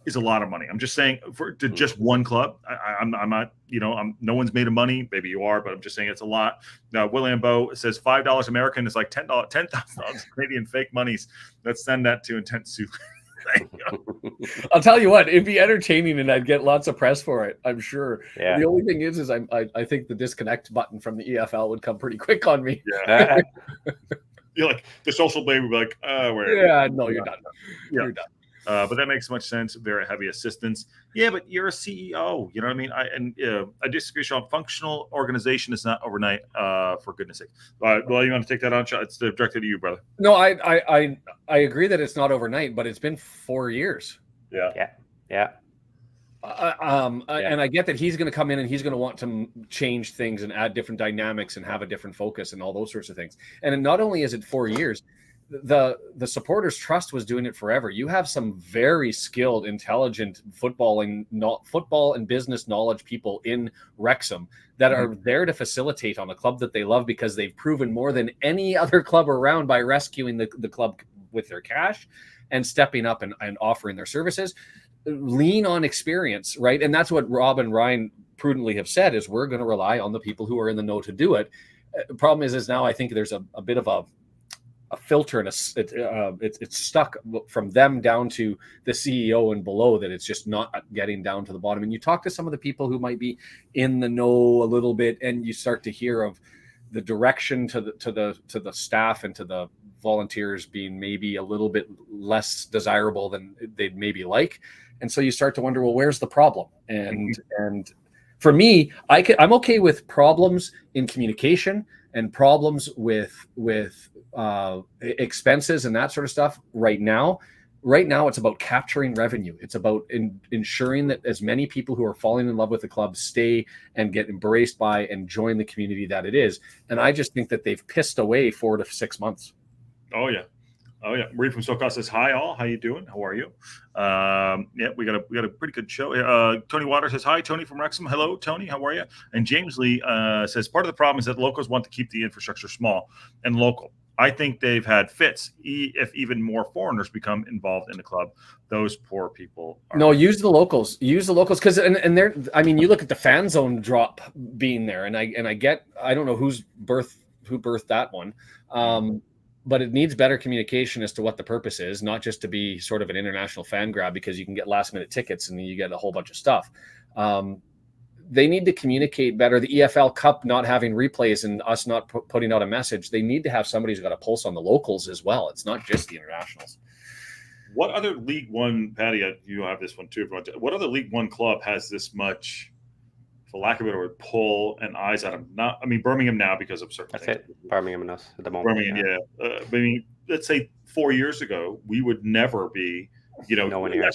is a lot of money. I'm just saying to just one club. I'm not, you know, no one's made of money. Maybe you are, but I'm just saying it's a lot. Now, William Bowe says $5 American is like $10,000 Canadian fake monies. Let's send that to Intense Soup. I'll tell you what, it'd be entertaining and I'd get lots of press for it, I'm sure. Yeah. The only thing is I think the disconnect button from the EFL would come pretty quick on me. Yeah. You're like, the social blade would be like, you're done. Yeah. You're done. But that makes much sense. Very heavy assistance. Yeah, but you're a CEO. You know what I mean? I disagree, Sean. Functional organization is not overnight. For goodness sake. Well, you want to take that on, Sean? It's directed to you, brother. No, I agree that it's not overnight, but it's been 4 years. Yeah. And I get that he's going to come in and he's going to want to change things and add different dynamics and have a different focus and all those sorts of things. And not only is it 4 years. The supporters trust was doing it forever. You have some very skilled, intelligent football and business knowledge people in Wrexham that are there to facilitate on a club that they love because they've proven more than any other club around by rescuing the club with their cash and stepping up and offering their services. Lean on experience, right? And that's what Rob and Ryan prudently have said is we're going to rely on the people who are in the know to do it. The problem is now I think there's a bit of a filter and it's stuck from them down to the CEO and below that it's just not getting down to the bottom. And you talk to some of the people who might be in the know a little bit, and you start to hear of the direction to the staff and to the volunteers being maybe a little bit less desirable than they'd maybe like. And so you start to wonder, well, where's the problem? And for me, I'm okay with problems in communication and problems with expenses and that sort of stuff right now. Right now, it's about capturing revenue. It's about ensuring that as many people who are falling in love with the club stay and get embraced by and join the community that it is. And I just think that they've pissed away 4 to 6 months. Oh, yeah. Marie from STōK Cae Ras says, hi, all. How you doing? How are you? We got a pretty good show. Tony Waters says, hi, Tony from Wrexham. Hello, Tony. How are you? And James Lee says, part of the problem is that locals want to keep the infrastructure small and local. I think they've had fits if even more foreigners become involved in the club. Those poor people. Use the locals. Because and they're. I mean, you look at the fan zone drop being there, and I don't know who birthed that one. But it needs better communication as to what the purpose is, not just to be sort of an international fan grab because you can get last minute tickets and you get a whole bunch of stuff. They need to communicate better. The EFL Cup not having replays and us not putting out a message. They need to have somebody who's got a pulse on the locals as well. It's not just the internationals. What other League One, Patty, you have this one too. What other League One club has this much, for lack of a better word, pull and eyes on them? Birmingham now because of certain things. That's it. Birmingham and us at the moment. Birmingham, yeah. Let's say 4 years ago, we would never be, no one here.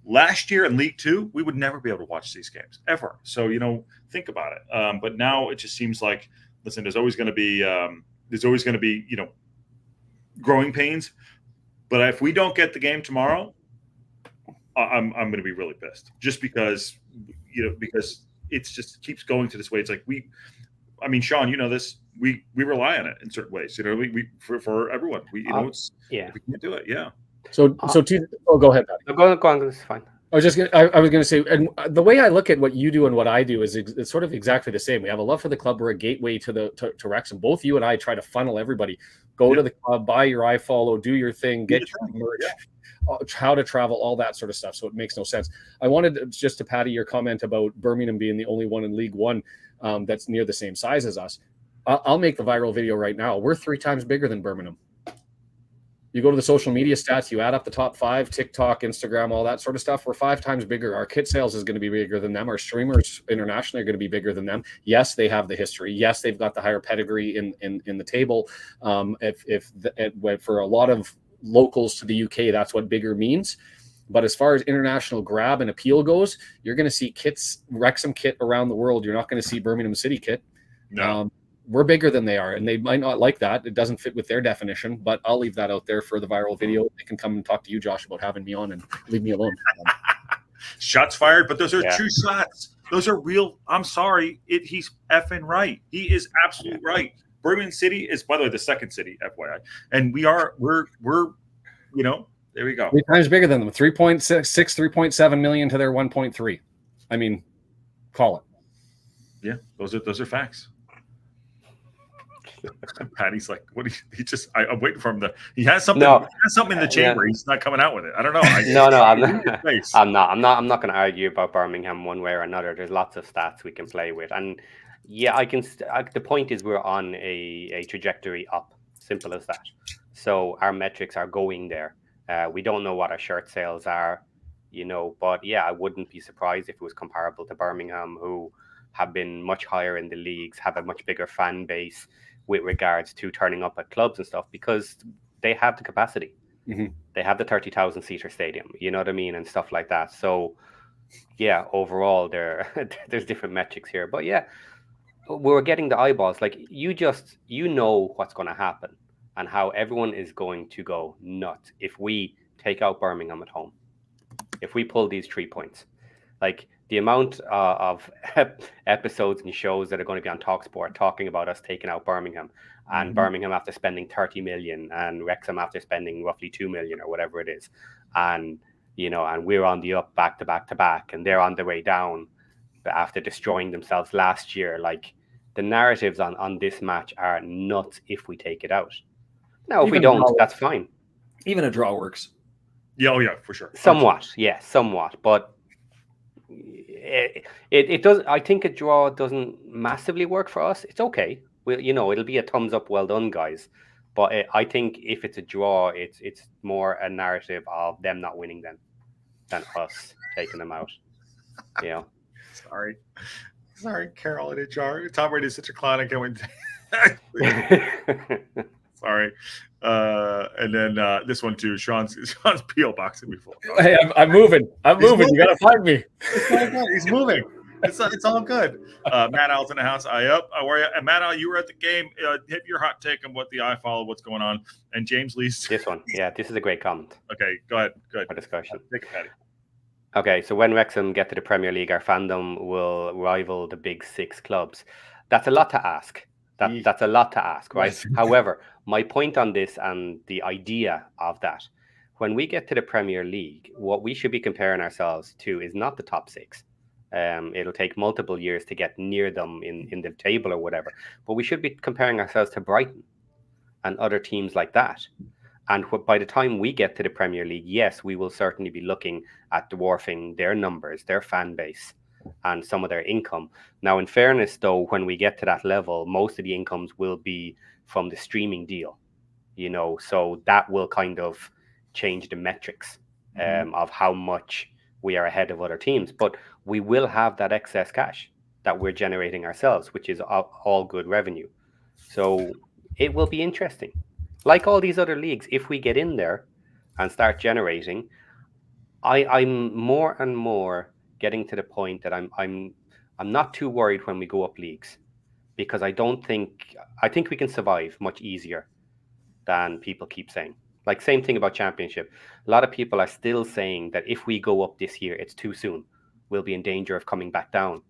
Last year in League Two, we would never be able to watch these games ever. So, think about it. But now it just seems like, listen, there's always going to be, growing pains. But if we don't get the game tomorrow, I'm going to be really pissed. Just because because it's just keeps going to this way. It's like Sean, you know this. We rely on it in certain ways. We for everyone. We if we can't do it, yeah. So go ahead, Patty. Go on. This is fine. I was going to say, and the way I look at what you do and what I do is it's sort of exactly the same. We have a love for the club. We're a gateway to Wrexham. Both you and I try to funnel everybody. Go to the club, buy your iFollow, do your thing, get your merch, how to travel, all that sort of stuff. So it makes no sense. I wanted just to Patty your comment about Birmingham being the only one in League One that's near the same size as us. I'll make the viral video right now. We're 3 times bigger than Birmingham. You go to the social media stats, you add up the top 5, TikTok, Instagram, all that sort of stuff. We're 5 times bigger. Our kit sales is going to be bigger than them. Our streamers internationally are going to be bigger than them. Yes, they have the history. Yes, they've got the higher pedigree in the table. For a lot of locals to the UK, that's what bigger means. But as far as international grab and appeal goes, you're going to see Wrexham kit around the world. You're not going to see Birmingham City kit. No. We're bigger than they are, and they might not like that. It doesn't fit with their definition, but I'll leave that out there for the viral video. They can come and talk to you, Josh, about having me on and leave me alone. Shots fired, but those are true shots. Those are real. I'm sorry. He's effing right. He is absolutely right. Birmingham City is, by the way, the second city, FYI. And we're there we go. 3 times bigger than them. 3.7 million to their 1.3. I mean, call it. Yeah, those are facts. Patty's like, what? I'm waiting for him to. He has something. No. He has something in the chamber. He's not coming out with it. I don't know. I'm not going to argue about Birmingham one way or another. There's lots of stats we can play with, and I can. The point is, we're on a trajectory up. Simple as that. So our metrics are going there. We don't know what our shirt sales are, but I wouldn't be surprised if it was comparable to Birmingham, who have been much higher in the leagues, have a much bigger fan base with regards to turning up at clubs and stuff, because they have the capacity. Mm-hmm. They have the 30,000 seater stadium, you know what I mean, and stuff like that. So overall there's different metrics here, but we're getting the eyeballs. Like you know what's going to happen and how everyone is going to go nuts if we take out Birmingham at home, if we pull these 3 points. Like the amount of episodes and shows that are going to be on TalkSport talking about us taking out Birmingham, and Birmingham after spending 30 million and Wrexham after spending roughly 2 million or whatever it is. And, and we're on the up back to back to back, and they're on their way down after destroying themselves last year. Like, the narratives on this match are nuts if we take it out. Now, if we don't, that's fine. Even a draw works. Yeah, for sure. Somewhat, somewhat. But it does. I think a draw doesn't massively work for us. It's okay. It'll be a thumbs up, well done, guys. But I think if it's a draw, it's more a narrative of them not winning than us taking them out. Sorry, Carol and HR. Tom Brady is such a clown. I can't wait. Sorry. And then this one too. Sean's PO box will be full. Hey, I'm moving. You gotta find me. He's moving. It's all good. Matt Al's in the house. How are you? And Matt Al, you were at the game. Hit your hot take on what the iFollow, what's going on. And James Lee's this one. Yeah, this is a great comment. Okay, go ahead. For discussion. Take it, Patty. Okay, so when Wrexham get to the Premier League, our fandom will rival the big 6 clubs. That's a lot to ask. That's a lot to ask, right? Yes. However, my point on this and the idea of that, when we get to the Premier League, what we should be comparing ourselves to is not the top 6. It'll take multiple years to get near them in the table or whatever. But we should be comparing ourselves to Brighton and other teams like that. And by the time we get to the Premier League, yes, we will certainly be looking at dwarfing their numbers, their fan base, and some of their income. Now, in fairness, though, when we get to that level, most of the incomes will be from the streaming deal, so that will kind of change the metrics of how much we are ahead of other teams. But we will have that excess cash that we're generating ourselves, which is all good revenue. So it will be interesting. Like all these other leagues, if we get in there and start generating, I'm more and more getting to the point that I'm not too worried when we go up leagues, because I think we can survive much easier than people keep saying. Like, same thing about championship. A lot of people are still saying that if we go up this year, it's too soon. We'll be in danger of coming back down.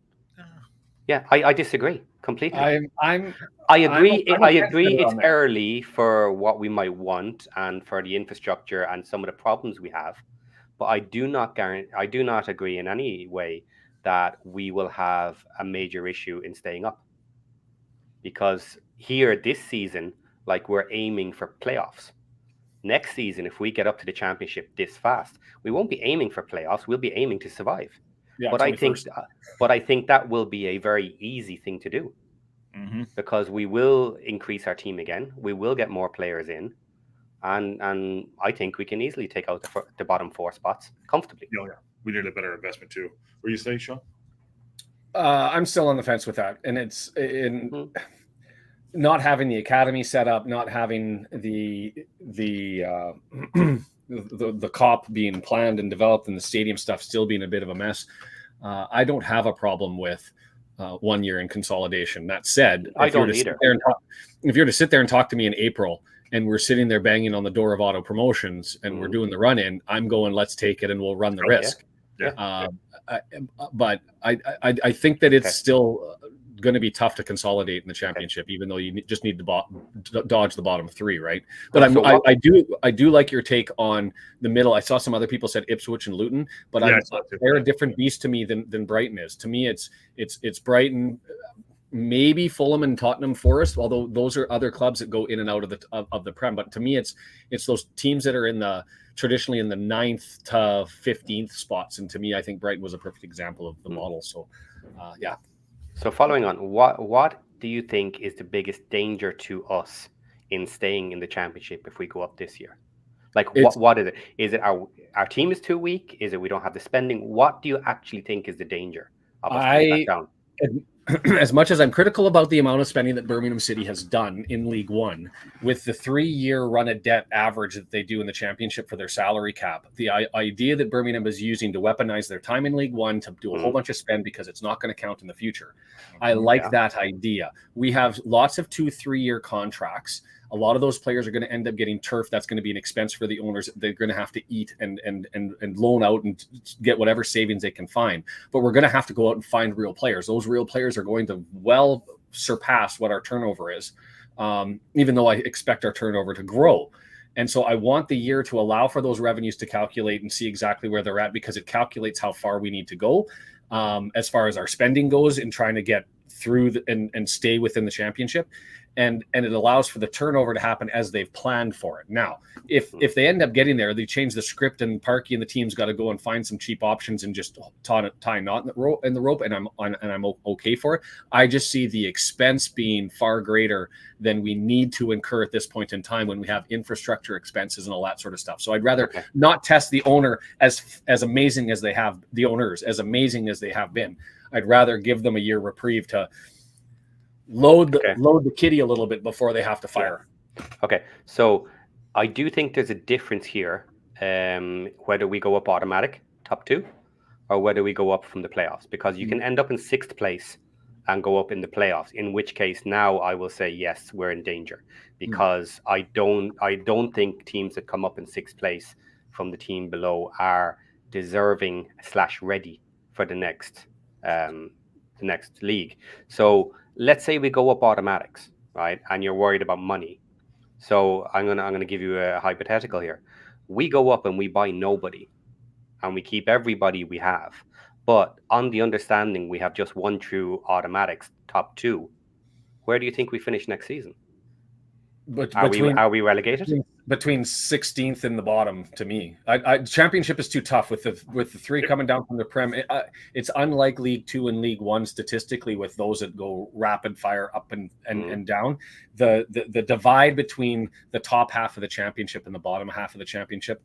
Yeah, I disagree completely. I agree. I agree. It's early for what we might want and for the infrastructure and some of the problems we have, but I do not agree in any way that we will have a major issue in staying up. Because here this season, like, we're aiming for playoffs. Next season, if we get up to the championship this fast, we won't be aiming for playoffs. We'll be aiming to survive. Yeah, but I think that will be a very easy thing to do, because we will increase our team again. We will get more players in, and I think we can easily take out the bottom 4 spots comfortably. Oh, yeah, we need a better investment too. What do you say, Sean? I'm still on the fence with that, and it's not having the academy set up, not having the COP being planned and developed, and the stadium stuff still being a bit of a mess. I don't have a problem with 1 year in consolidation. That said, if you're to sit there and talk to me in April, and we're sitting there banging on the door of auto promotions, and we're doing the run in, I'm going, let's take it and we'll run the risk. Yeah. But I think that it's still going to be tough to consolidate in the championship, even though you just need to dodge the bottom 3, right? But I do like your take on the middle. I saw some other people said Ipswich and Luton, but they're a different beast to me than Brighton is. To me, it's Brighton, maybe Fulham and Tottenham Forest, although those are other clubs that go in and out of the Prem. But to me, it's those teams that are traditionally in the 9th to 15th spots, and to me, I think Brighton was a perfect example of the model. So, yeah. So following on, what do you think is the biggest danger to us in staying in the championship if we go up this year? Like, what is it? Is it our team is too weak? Is it we don't have the spending? What do you actually think is the danger of us coming back down? As much as I'm critical about the amount of spending that Birmingham City has done in League One, with the 3-year run of debt average that they do in the championship for their salary cap, the idea that Birmingham is using to weaponize their time in League One to do a whole bunch of spend because it's not going to count in the future. I like that idea. We have lots of 2-3-year contracts. A lot of those players are going to end up getting turf. That's going to be an expense for the owners. They're going to have to eat and loan out and get whatever savings they can find. But we're going to have to go out and find real players. Those real players are going to well surpass what our turnover is, even though I expect our turnover to grow. And so I want the year to allow for those revenues to calculate and see exactly where they're at, because it calculates how far we need to go as far as our spending goes in trying to get through and stay within the championship. And it allows for the turnover to happen as they've planned for it. Now, if they end up getting there, they change the script, and Parky and the team's got to go and find some cheap options and just tie a knot in the rope, and I'm okay for it. I just see the expense being far greater than we need to incur at this point in time when we have infrastructure expenses and all that sort of stuff. So I'd rather not test the owner as amazing as they have, the owners as amazing as they have been. I'd rather give them a year reprieve to load the kitty a little bit before they have to fire. Okay, so I do think there's a difference here, whether we go up automatic top 2 or whether we go up from the playoffs, because you can end up in 6th place and go up in the playoffs, in which case now I will say yes, we're in danger, because I don't think teams that come up in 6th place from the team below are deserving / ready for the next league. So let's say we go up automatics, right? And you're worried about money. So I'm gonna give you a hypothetical here. We go up and we buy nobody, and we keep everybody we have, but on the understanding we have just 1 true automatics top 2. Where do you think we finish next season? But are we relegated? Between 16th and the bottom, to me. Championship is too tough with the 3 coming down from the Prem. It's unlike League 2 and League 1 statistically, with those that go rapid fire up and down. The divide between the top half of the championship and the bottom half of the championship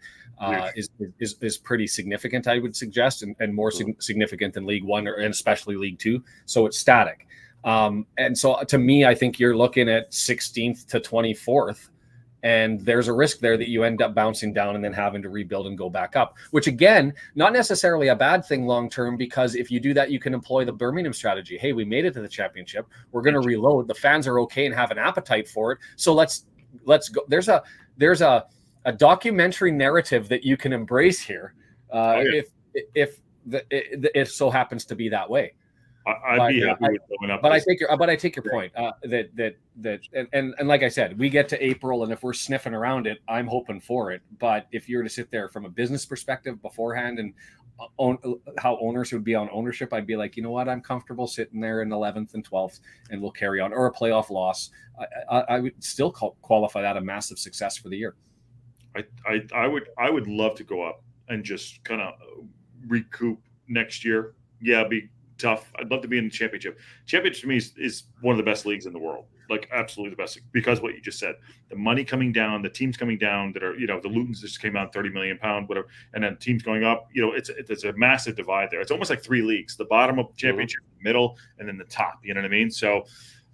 is pretty significant, I would suggest, and more significant than League 1 and especially League 2. So it's static. And so to me, I think you're looking at 16th to 24th. And there's a risk there that you end up bouncing down and then having to rebuild and go back up, which, again, not necessarily a bad thing long term, because if you do that, you can employ the Birmingham strategy. Hey, we made it to the championship. We're going to reload. The fans are okay and have an appetite for it. So let's let's go. There's a documentary narrative that you can embrace here, if it so happens to be that way. I'd be happy with going up. But I take your point. And like I said, we get to April, and if we're sniffing around it, I'm hoping for it. But if you were to sit there from a business perspective beforehand and how owners would be on ownership, I'd be like, you know what, I'm comfortable sitting there in 11th and 12th, and we'll carry on. Or a playoff loss, I would still qualify that a massive success for the year. I would love to go up and just kind of recoup next year. Yeah, be tough. I'd love to be in the championship. Championship to me is one of the best leagues in the world. Like absolutely the best, because what you just said, the money coming down, the teams coming down that are, the Lutons just came out 30 million pound, whatever, and then teams going up, it's a massive divide there. It's almost like 3 leagues, the bottom of the championship, middle, and then the top, you know what I mean? So,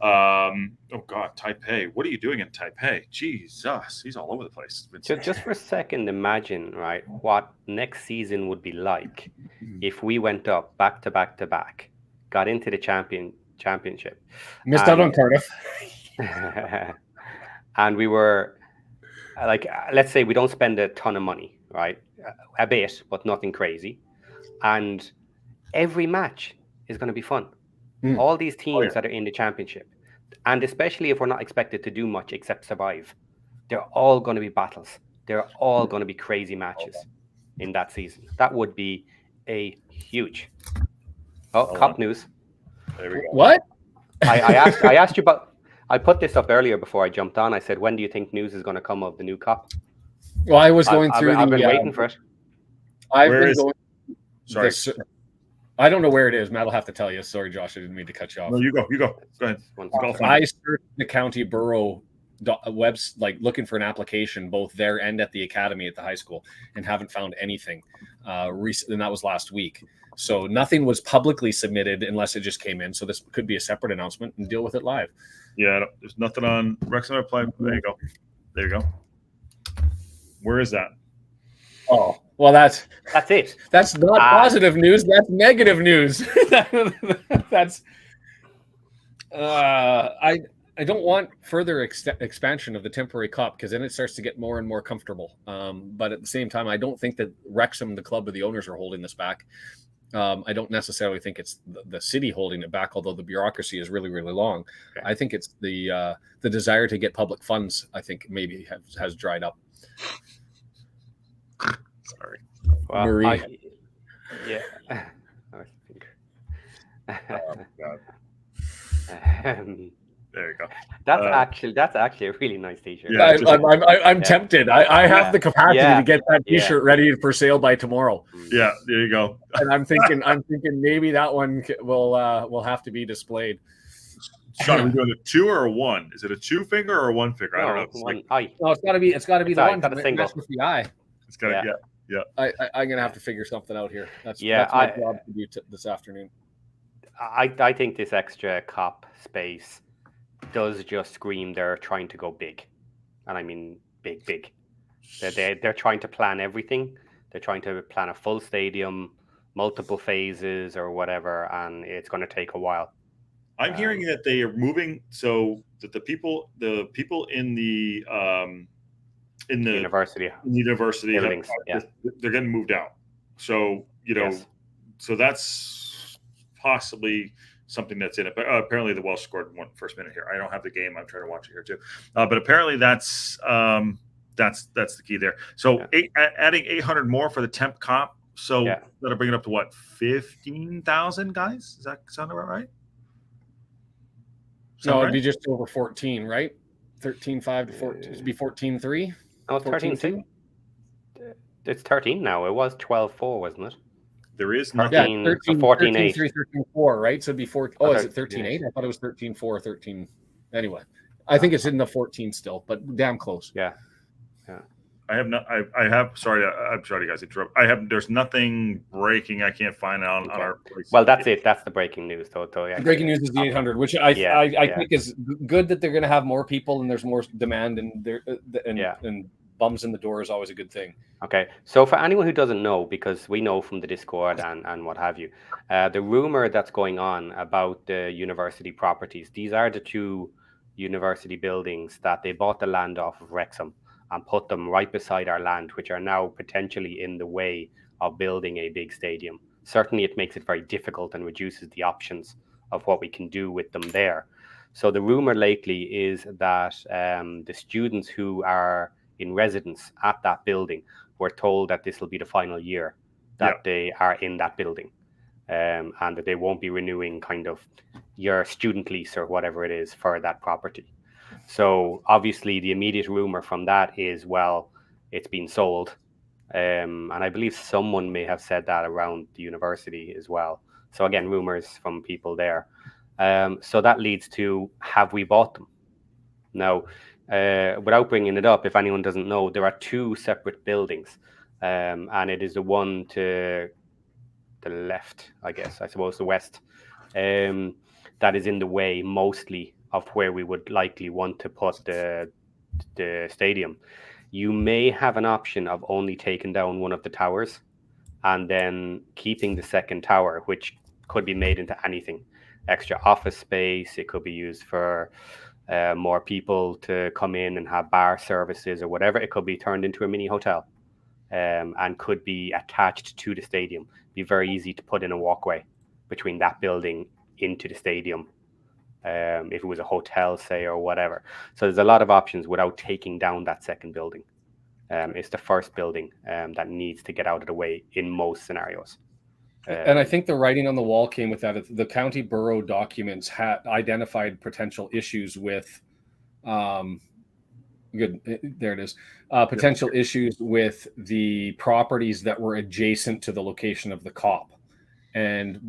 oh God, Taipei, what are you doing in Taipei? Jesus, he's all over the place. Just for a second, imagine, right, what next season would be like if we went up back to back to back, got into the championship, missed out on Cardiff, and we were like, let's say we don't spend a ton of money, right, a bit, but nothing crazy, and every match is going to be fun. All these teams that are in the championship, and especially if we're not expected to do much except survive, they're all going to be battles. They're all going to be crazy matches in that season. That would be a huge. Cup news. There we go. What? I asked you about. I put this up earlier before I jumped on. I said, when do you think news is going to come of the new cup? Well, I was going through. I've been waiting for it. Sorry. I don't know where it is. Matt will have to tell you. Sorry, Josh. I didn't mean to cut you off. No, you go. Go ahead. I searched the county borough webs, like looking for an application both there and at the academy at the high school, and haven't found anything recent. And that was last week. So nothing was publicly submitted unless it just came in. So this could be a separate announcement and deal with it live. Yeah, there's nothing on Wrexham Apply. There you go. There you go. Where is that? Oh, well, that's it. That's not positive news. That's negative news. That's I don't want further expansion of the temporary cup, because then it starts to get more and more comfortable. But at the same time, I don't think that Wrexham, the club, or the owners are holding this back. I don't necessarily think it's the city holding it back, although the bureaucracy is really, really long. Okay. I think it's the desire to get public funds, I think maybe has dried up. Sorry. Well, Marie. Yeah. Oh, God. There you go. That's actually a really nice t-shirt. Yeah, I'm tempted. I have the capacity to get that t-shirt ready for sale by tomorrow. Yeah, there you go. And I'm thinking maybe that one will have to be displayed. Sean, are we doing a 2 or a 1? Is it a 2 finger or a 1 finger? I don't know. No, it's got to be the one that matches with the eye. It's got to, yeah. I'm gonna have to figure something out here. That's my job to do this afternoon. I think this extra cup space does just scream they're trying to go big, and I mean big. They're trying to plan everything. They're trying to plan a full stadium, multiple phases or whatever, and it's going to take a while. I'm hearing that they are moving so that the people in the university buildings, they're getting moved out. So so that's possibly something that's in it. But apparently the Welsh scored one first minute here. I don't have the game. I'm trying to watch it here too. But apparently that's the key there. So adding 800 more for the temp comp. So that'll bring it up to what, 15,000 guys? Does that sound about right? No, it'd be just over 14, right? 13.5 to 14. It'd be 14.3. Oh, 13.2. It's 13 now. It was 12.4, wasn't it? There is 13, 14.8. 13.4, right? So it'd be 14. Oh, is it 13.8? I thought it was 13.4, 13. Anyway, I think it's in the 14 still, but damn close. Yeah. I have not. I have. Sorry, I'm sorry, guys. There's nothing breaking. I can't find on our place. Well, that's it. That's the breaking news. The breaking news is the 800, which I think is good that they're going to have more people and there's more demand and bums in the door is always a good thing. Okay, so for anyone who doesn't know, because we know from the Discord and what have you, the rumor that's going on about the university properties, these are the two university buildings that they bought the land off of Wrexham and put them right beside our land, which are now potentially in the way of building a big stadium. Certainly it makes it very difficult and reduces the options of what we can do with them there. So the rumor lately is that the students who are in residence at that building were told that this will be the final year that they are in that building, and that they won't be renewing kind of your student lease or whatever it is for that property. So obviously the immediate rumor from that is, well, it's been sold. And I believe someone may have said that around the university as well. So again, rumors from people there. So that leads to, have we bought them? Now, without bringing it up, if anyone doesn't know, there are two separate buildings. And it is the one to the left, I suppose the west, that is in the way mostly of where we would likely want to put the stadium. You may have an option of only taking down one of the towers and then keeping the second tower, which could be made into anything. Extra office space, it could be used for more people to come in and have bar services or whatever. It could be turned into a mini hotel, and could be attached to the stadium. Be very easy to put in a walkway between that building into the stadium, if it was a hotel, say, or whatever. So there's a lot of options without taking down that second building. It's the first building that needs to get out of the way in most scenarios. And I think the writing on the wall came with that. The county borough documents had identified potential issues with, potential issues with the properties that were adjacent to the location of the COP. And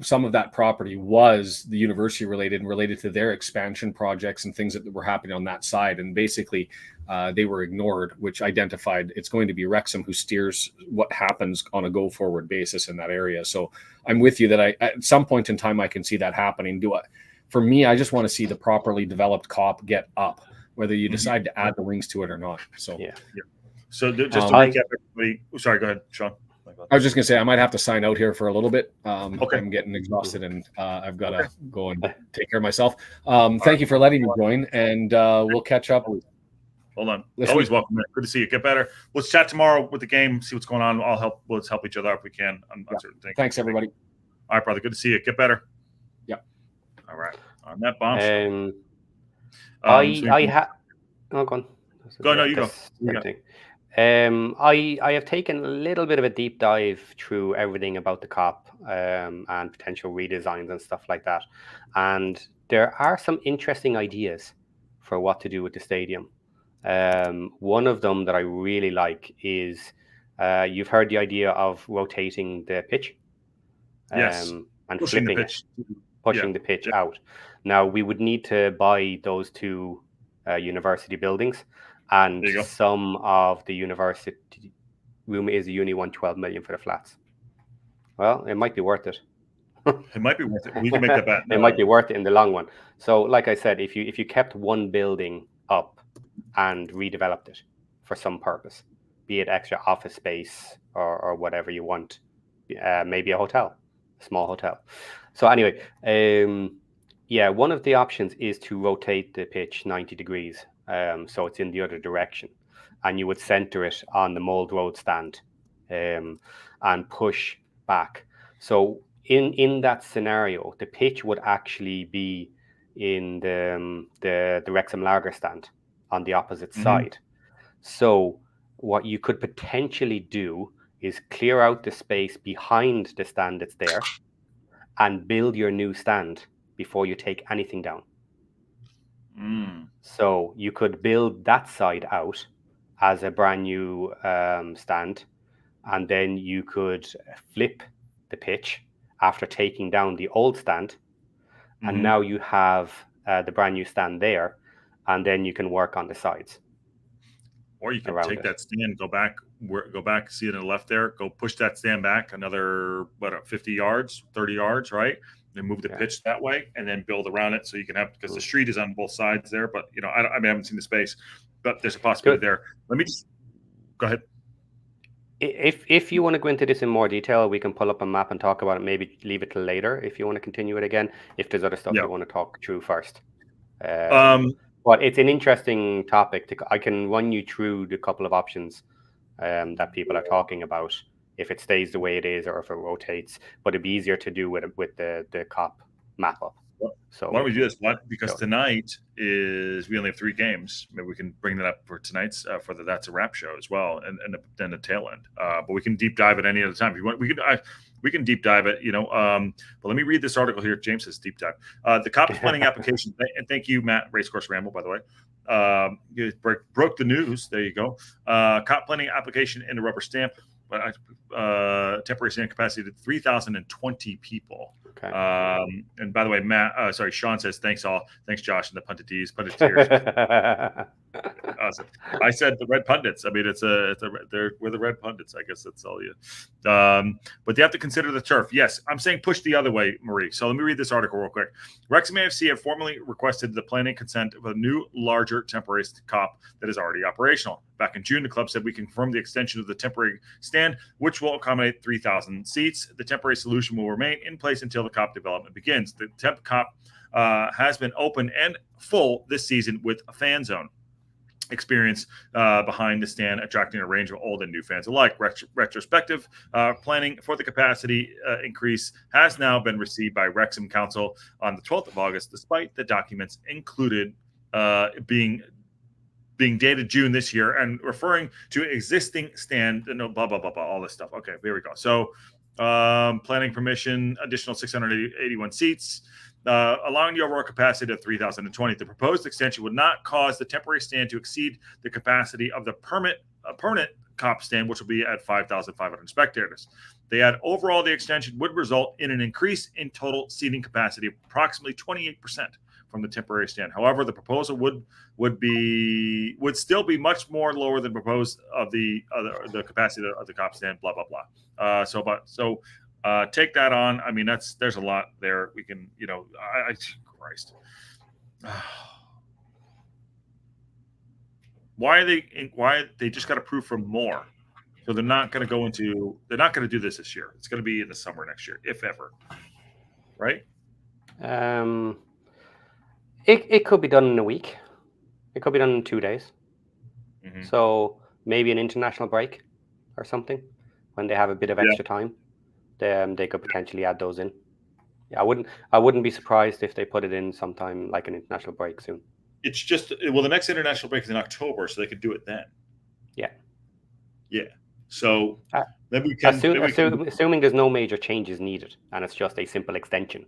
some of that property was the university related and related to their expansion projects and things that were happening on that side. And basically they were ignored, which identified it's going to be Wrexham who steers what happens on a go forward basis in that area. So I'm with you that at some point in time, I can see that happening. For me, I just want to see the properly developed COP get up, whether you decide to add the wings to it or not. So, yeah. So just to recap everybody, sorry, go ahead, Sean. I was just going to say, I might have to sign out here for a little bit. Okay. I'm getting exhausted and I've got to go and take care of myself. Thank you for letting me join, and we'll catch up. Hold on. Always welcome. Good to see you. Get better. Let's chat tomorrow with the game, see what's going on. Let's help each other out if we can on certain things. Thanks, everybody. All right, brother. Good to see you. Get better. Yeah. All right. On that bomb. Go on. Go. No, you go. I have taken a little bit of a deep dive through everything about the COP and potential redesigns and stuff like that. And there are some interesting ideas for what to do with the stadium. One of them that I really like is, you've heard the idea of rotating the pitch. Yes. And flipping it, pushing the pitch out. Now, we would need to buy those two university buildings. And some of the university room is the uni 112 million for the flats. Well, it might be worth it. It might be worth it. We can make that bet. It might be worth it in the long run. So, like I said, if you kept one building up and redeveloped it for some purpose, be it extra office space or whatever you want, maybe a hotel, a small hotel. So anyway, one of the options is to rotate the pitch 90 degrees. So it's in the other direction, and you would center it on the Mold Road stand, and push back. So in that scenario, the pitch would actually be in the Wrexham Lager stand on the opposite side. So what you could potentially do is clear out the space behind the stand that's there and build your new stand before you take anything down. So you could build that side out as a brand new stand, and then you could flip the pitch after taking down the old stand, and now you have the brand new stand there, and then you can work on the sides. Or you can take that stand, go back, see it on the left there, go push that stand back another 50 yards, 30 yards, right? Then move the pitch that way, and then build around it, so you can have, because the street is on both sides there. But I haven't seen the space, but there's a possibility there. Let me just go ahead. If you want to go into this in more detail, we can pull up a map and talk about it. Maybe leave it till later if you want to continue it again. If there's other stuff you want to talk through first. But it's an interesting topic. I can run you through the couple of options that people are talking about, if it stays the way it is or if it rotates. But it'd be easier to do with the COP map up. So why don't we do this? Because tonight we only have 3 games. Maybe we can bring that up for tonight's for the That's a Wrap show as well, and then the tail end. But we can deep dive at any other time if you want. We can deep dive it, But let me read this article here. James says deep dive. The COP is planning application, and thank you, Matt, Racecourse Ramble, by the way. You broke the news. There you go. COP planning application in the rubber stamp. Temporary stand capacity to 3,020 people. Okay. And by the way, Sean says thanks all. Thanks, Josh, and the punditeers. Awesome. I said the red pundits. I mean, we're the red pundits. I guess that's all you. But they have to consider the turf. Yes, I'm saying push the other way, Marie. So let me read this article real quick. Wrexham AFC have formally requested the planning consent of a new, larger temporary COP that is already operational. Back in June, the club said we confirmed the extension of the temporary stand, which will accommodate 3,000 seats. The temporary solution will remain in place until the COP development begins. The temp COP has been open and full this season with a fan zone experience behind the stand, attracting a range of old and new fans alike. Retrospective planning for the capacity increase has now been received by Wrexham Council on the 12th of August, despite the documents included being dated June this year and referring to existing stand, blah, blah, blah, blah, all this stuff. Okay, here we go. So planning permission, additional 681 seats, allowing the overall capacity of 3,020. The proposed extension would not cause the temporary stand to exceed the capacity of the permanent COP stand, which will be at 5,500 spectators. They add overall the extension would result in an increase in total seating capacity of approximately 28% from the temporary stand. However, the proposal would still be much more lower than proposed of the capacity of the COP stand. Blah blah blah. So take that on. I mean, there's a lot there. We can, Christ. Why they just got approved for more? So they're not going to do this year. It's going to be in the summer next year, if ever. Right? It could be done in a week. It could be done in 2 days. Mm-hmm. So maybe an international break or something when they have a bit of extra time. They could potentially add those in. Yeah, I wouldn't be surprised if they put it in sometime like an international break soon. It's just the next international break is in October, so they could do it then. Yeah. So then we can, assuming there's no major changes needed and it's just a simple extension.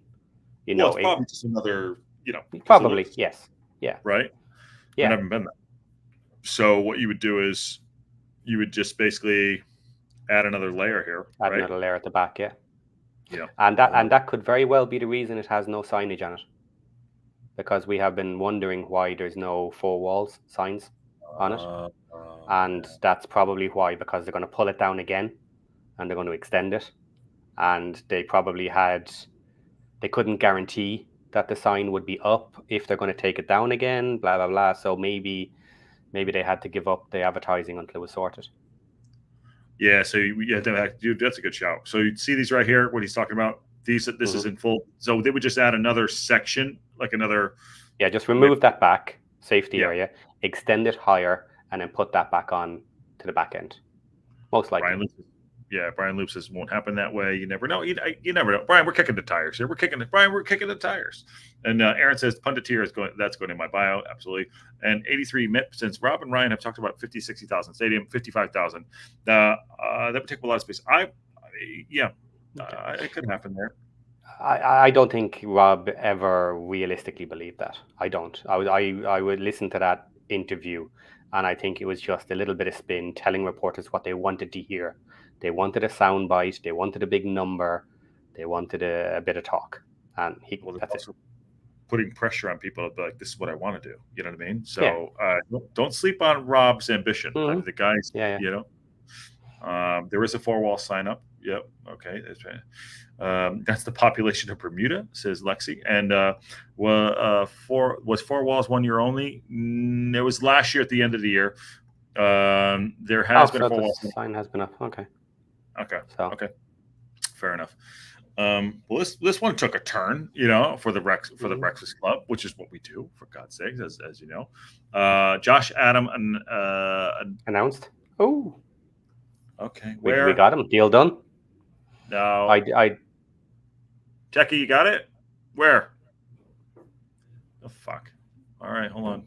It's probably just another. Probably yes. Yeah. Right. Yeah. I haven't been there. So what you would do is you would just basically add another layer here. Add another layer at the back. Yeah. Yeah. And that could very well be the reason it has no signage on it, because we have been wondering why there's no 4 walls signs on it, and that's probably why, because they're going to pull it down again, and they're going to extend it, and they couldn't guarantee that the sign would be up if they're going to take it down again, blah blah blah. So maybe they had to give up the advertising until it was sorted. Yeah, so that's a good shout. So you see these right here, what he's talking about. This is in full. So they would just add another section, like another. Yeah, just remove that back safety area, extend it higher, and then put that back on to the back end. Most likely. Brian Loop says won't happen that way. You never know. You never know. Brian, we're kicking the tires here. We're kicking the tires. And Aaron says punditeer is going. That's going in my bio. Absolutely. And 83 since Rob and Ryan have talked about 50, 60,000 stadium, 55,000. That would take a lot of space. It could happen there. I don't think Rob ever realistically believed that. I don't. I would listen to that interview, and I think it was just a little bit of spin, telling reporters what they wanted to hear. They wanted a soundbite. They wanted a big number. They wanted a bit of talk. And that's it. Putting pressure on people to be like, this is what I want to do. You know what I mean? So don't sleep on Rob's ambition. Mm-hmm. The guys, there is a 4-wall sign up. Yep. Okay. That's right. That's the population of Bermuda, says Lexi. And was 4 walls 1 year only? It was last year at the end of the year. There has been a 4 wall sign has been up. Okay. Okay. So. Okay. Fair enough. Well, this one took a turn, for the WREXFAST Club, which is what we do, for God's sakes, as you know. Josh Adam announced. Oh, okay. We got him. Deal done. No, I Techie, you got it? Where? Oh fuck! All right, hold on.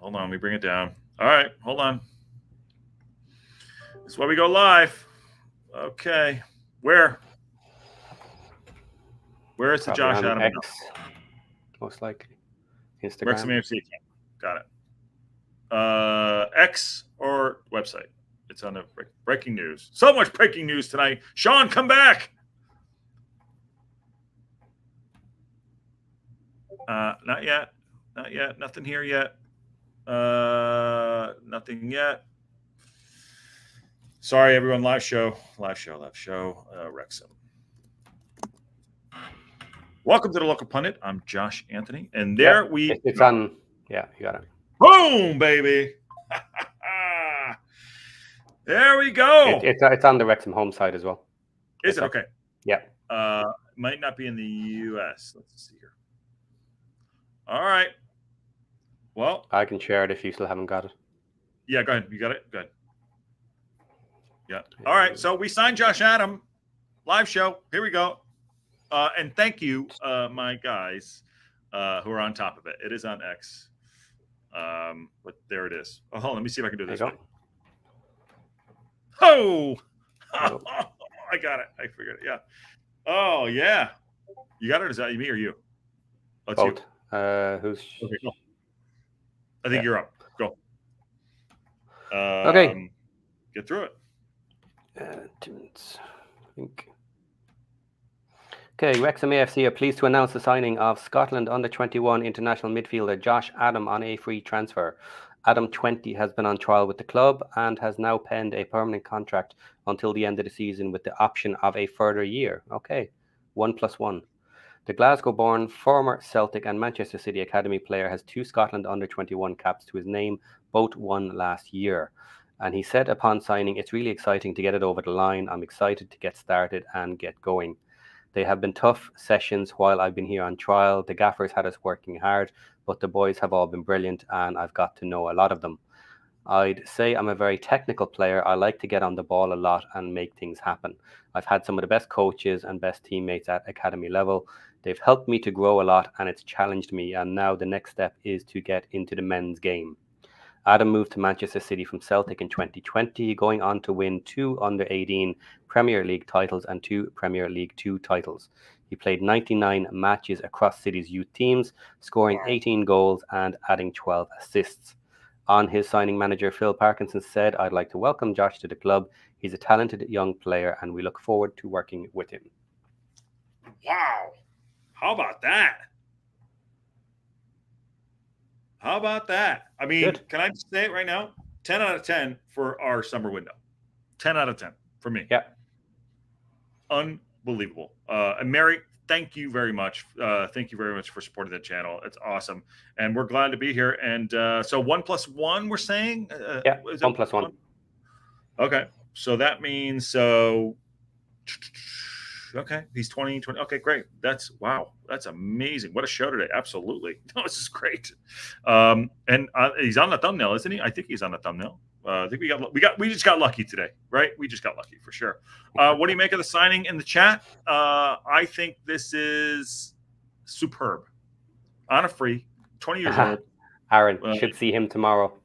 Let me bring it down. All right, hold on. This is why we go live. Okay. Where is the Josh Adam? X, most likely. Instagram. Wrexham AFC account. Got it. X or website. It's on the breaking news. So much breaking news tonight. Sean, come back. Not yet. Nothing here yet. Nothing yet. Sorry, everyone. Live show. Wrexham. Welcome to the Local Pundit. I'm Josh Anthony, and it's on. Yeah, you got it. Boom, baby. There we go. It's on the Wrexham home side as well. Is it? Okay. Yeah. Might not be in the U.S. Let's see here. All right. Well, I can share it if you still haven't got it. Yeah, go ahead. You got it? Go ahead. Yeah. All right. So we signed Josh Adam. Live show. Here we go. And thank you, my guys, who are on top of it. It is on X. But there it is. Oh, hold on. Let me see if I can do this. Oh! I got it. I figured it. Yeah. Oh, yeah. You got it? Is that me or you? Both. You. Who's... Okay, go. I think you're up. Go. Okay. Get through it. 2 minutes. I think. Okay, Wrexham AFC are pleased to announce the signing of Scotland under-21 international midfielder Josh Adam on a free transfer. Adam, 20, has been on trial with the club and has now penned a permanent contract until the end of the season with the option of a further year. Okay, 1+1. The Glasgow-born former Celtic and Manchester City academy player has 2 Scotland under-21 caps to his name, both won last year. And he said upon signing, "It's really exciting to get it over the line. I'm excited to get started and get going. They have been tough sessions while I've been here on trial. The gaffers had us working hard, but the boys have all been brilliant and I've got to know a lot of them. I'd say I'm a very technical player. I like to get on the ball a lot and make things happen. I've had some of the best coaches and best teammates at academy level. They've helped me to grow a lot and it's challenged me. And now the next step is to get into the men's game." Adam moved to Manchester City from Celtic in 2020, going on to win 2 under-18 Premier League titles and 2 Premier League 2 titles. He played 99 matches across City's youth teams, scoring 18 goals and adding 12 assists. On his signing, manager Phil Parkinson said, "I'd like to welcome Josh to the club. He's a talented young player and we look forward to working with him." Wow. How about that? How about that? I mean, Good. Can I just say it right now? 10 out of 10 for our summer window. 10 out of 10 for me. Yeah. Unbelievable. And Mary, thank you very much. Thank you very much for supporting the channel. It's awesome. And we're glad to be here. And so 1+1, we're saying? Yeah, 1+1. Okay. So that means okay, he's 20. Okay, great. That's amazing. What a show today. Absolutely. No, this is great. And he's on the thumbnail, isn't he? I think he's on the thumbnail. I think we just got lucky today, right? We just got lucky for sure. What do you make of the signing in the chat? I think this is superb. On a free, 20 years old. Aaron, should see him tomorrow.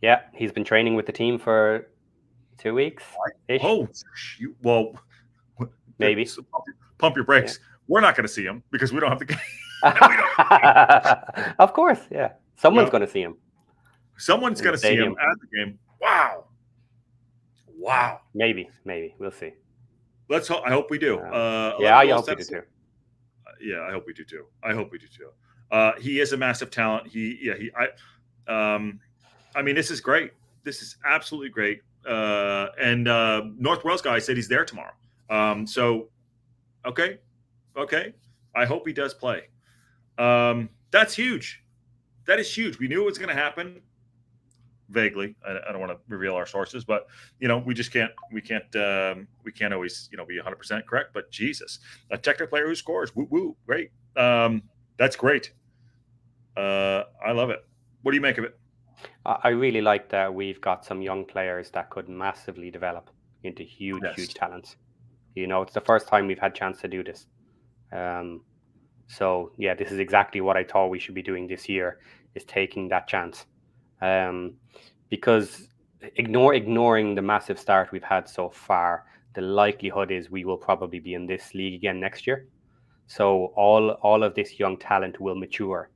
Yeah, he's been training with the team for 2 weeks. Oh, well. Maybe. Pump your brakes. Yeah. We're not going to see him because we don't have the game. Of course, yeah. Someone's going to see him. Someone's going to see him at the game. Wow. Maybe. We'll see. Let's hope. I hope we do. Yeah, I hope we do too. Yeah, I hope we do too. He is a massive talent. I mean, this is great. This is absolutely great. And North Wales guy said he's there tomorrow. Okay. I hope he does play. That's huge. That is huge. We knew it was going to happen. vaguely. I don't want to reveal our sources, but we just can't always be 100% correct. But Jesus, a technical player who scores, woo woo, great. That's great. I love it. What do you make of it? I really like that we've got some young players that could massively develop into huge talents. It's the first time we've had a chance to do this. So yeah, this is exactly what I thought we should be doing this year, is taking that chance. Because ignoring the massive start we've had so far, the likelihood is we will probably be in this league again next year. So all of this young talent will mature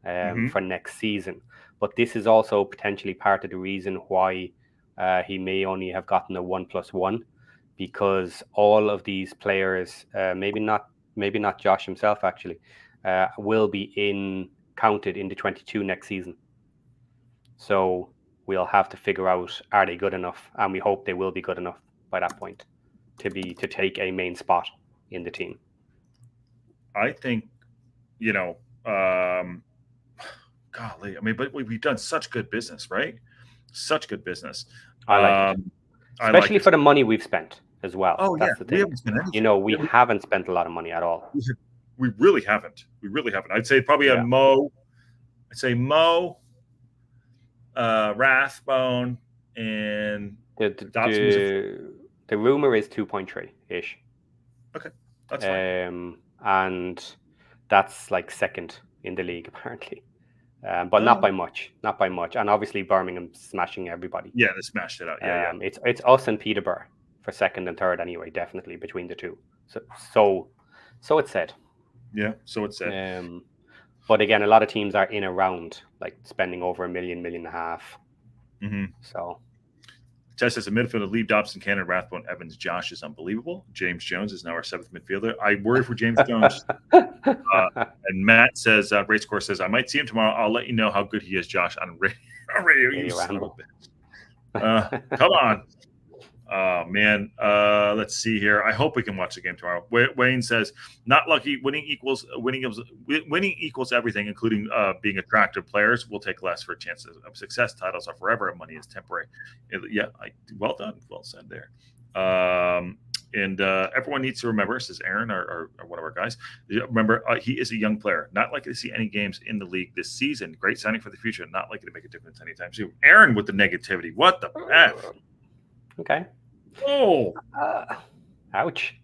for next season. But this is also potentially part of the reason why he may only have gotten a 1+1, because all of these players, maybe not Josh himself actually, will be counted in the 22 next season. So we'll have to figure out, are they good enough? And we hope they will be good enough by that point to take a main spot in the team. I think, golly, I mean, but we've done such good business, right? Such good business. I like it. Especially for the money we've spent as well. Oh, that's the thing. We haven't spent anything. We haven't spent a lot of money at all. We really haven't. I'd say probably a Mo. I'd say Mo, Rathbone, and the rumor is 2.3-ish. Okay, that's fine. And that's like second in the league apparently. But not by much. And obviously Birmingham smashing everybody. Yeah, they smashed it out. Yeah. It's us and Peterborough for second and third anyway, definitely between the two. So it's said. Yeah, so it's said. But again, a lot of teams are in around like spending over $1 million, $1.5 million. So Tess says a midfielder: Lee, Dobson, Cannon, Rathbone, Evans, Josh is unbelievable. James Jones is now our 7th midfielder. I worry for James Jones. And Matt says, Race Course says, I might see him tomorrow. I'll let you know how good he is, Josh, on radio. You son of a bitch. Come on. Oh, man. Let's see here. I hope we can watch the game tomorrow. Wayne says, not lucky. Winning equals everything, including being attractive players. We'll take less for chances of success. Titles are forever and money is temporary. Yeah, well done. Well said there. And everyone needs to remember, says Aaron, or one of our guys, remember, he is a young player. Not likely to see any games in the league this season. Great signing for the future. Not likely to make a difference anytime soon. Aaron with the negativity. What the F? Okay. Oh. Ouch.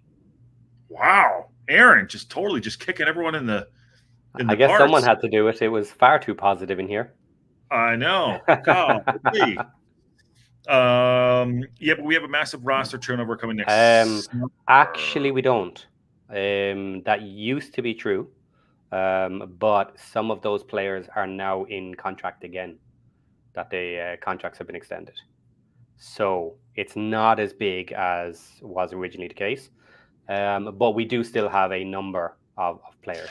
Wow. Aaron just kicking everyone in the I guess parts. Someone had to do it. It was far too positive in here. I know. God, but we have a massive roster turnover coming next. Actually, we don't. That used to be true. But some of those players are now in contract again. That the contracts have been extended. So it's not as big as was originally the case, but we do still have a number of players.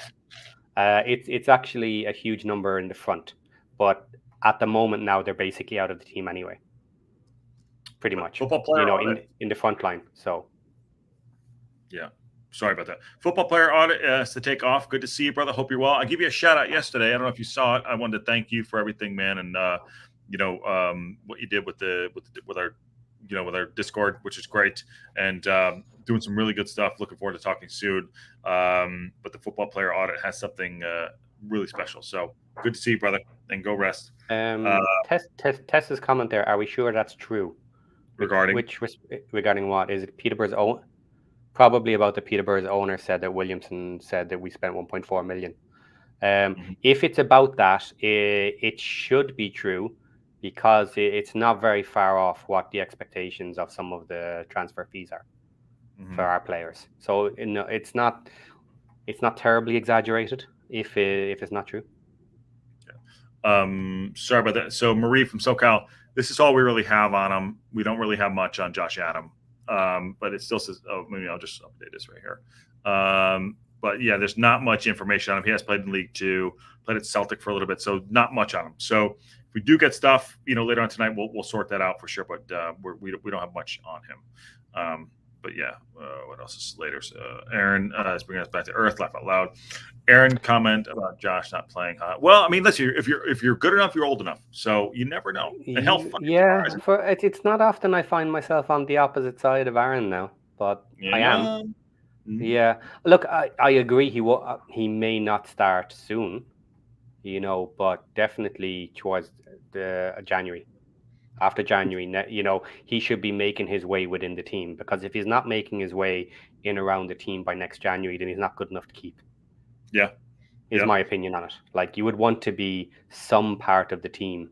It's actually a huge number in the front, but at the moment now they're basically out of the team anyway. Pretty much, football player in the front line. So yeah, sorry about that. Football player audit has to take off. Good to see you, brother. Hope you're well. I give you a shout out yesterday. I don't know if you saw it. I wanted to thank you for everything, man, and what you did with our Discord, which is great, and doing some really good stuff. Looking forward to talking soon. But the football player audit has something really special. So good to see you, brother, and go rest. Tess's comment there. Are we sure that's true? Regarding regarding what? Is it Peterborough's own? Probably about the Peterborough's owner said that Williamson said that we spent 1.4 million. If it's about that, it should be true, because it's not very far off what the expectations of some of the transfer fees are for our players. So it's not terribly exaggerated if it's not true. Sorry about that. So Marie from SoCal, this is all we really have on him. We don't really have much on Josh Adam, but it still says, maybe I'll just update this right here. But yeah, there's not much information on him. He has played in League Two, played at Celtic for a little bit, so not much on him. So if we do get stuff, later on tonight, we'll sort that out for sure. But we don't have much on him. but yeah, what else is later? Aaron is bringing us back to earth. Laugh out loud. Aaron comment about Josh not playing hot. Well, I mean, listen, if you're good enough, you're old enough. So you never know. And health. Yeah, it's not often I find myself on the opposite side of Aaron now, but I am. Mm-hmm. Yeah, look, I agree. He may not start soon, but definitely towards the January. After January, he should be making his way within the team, because if he's not making his way in around the team by next January, then he's not good enough to keep. Yeah. Is my opinion on it. Like, you would want to be some part of the team.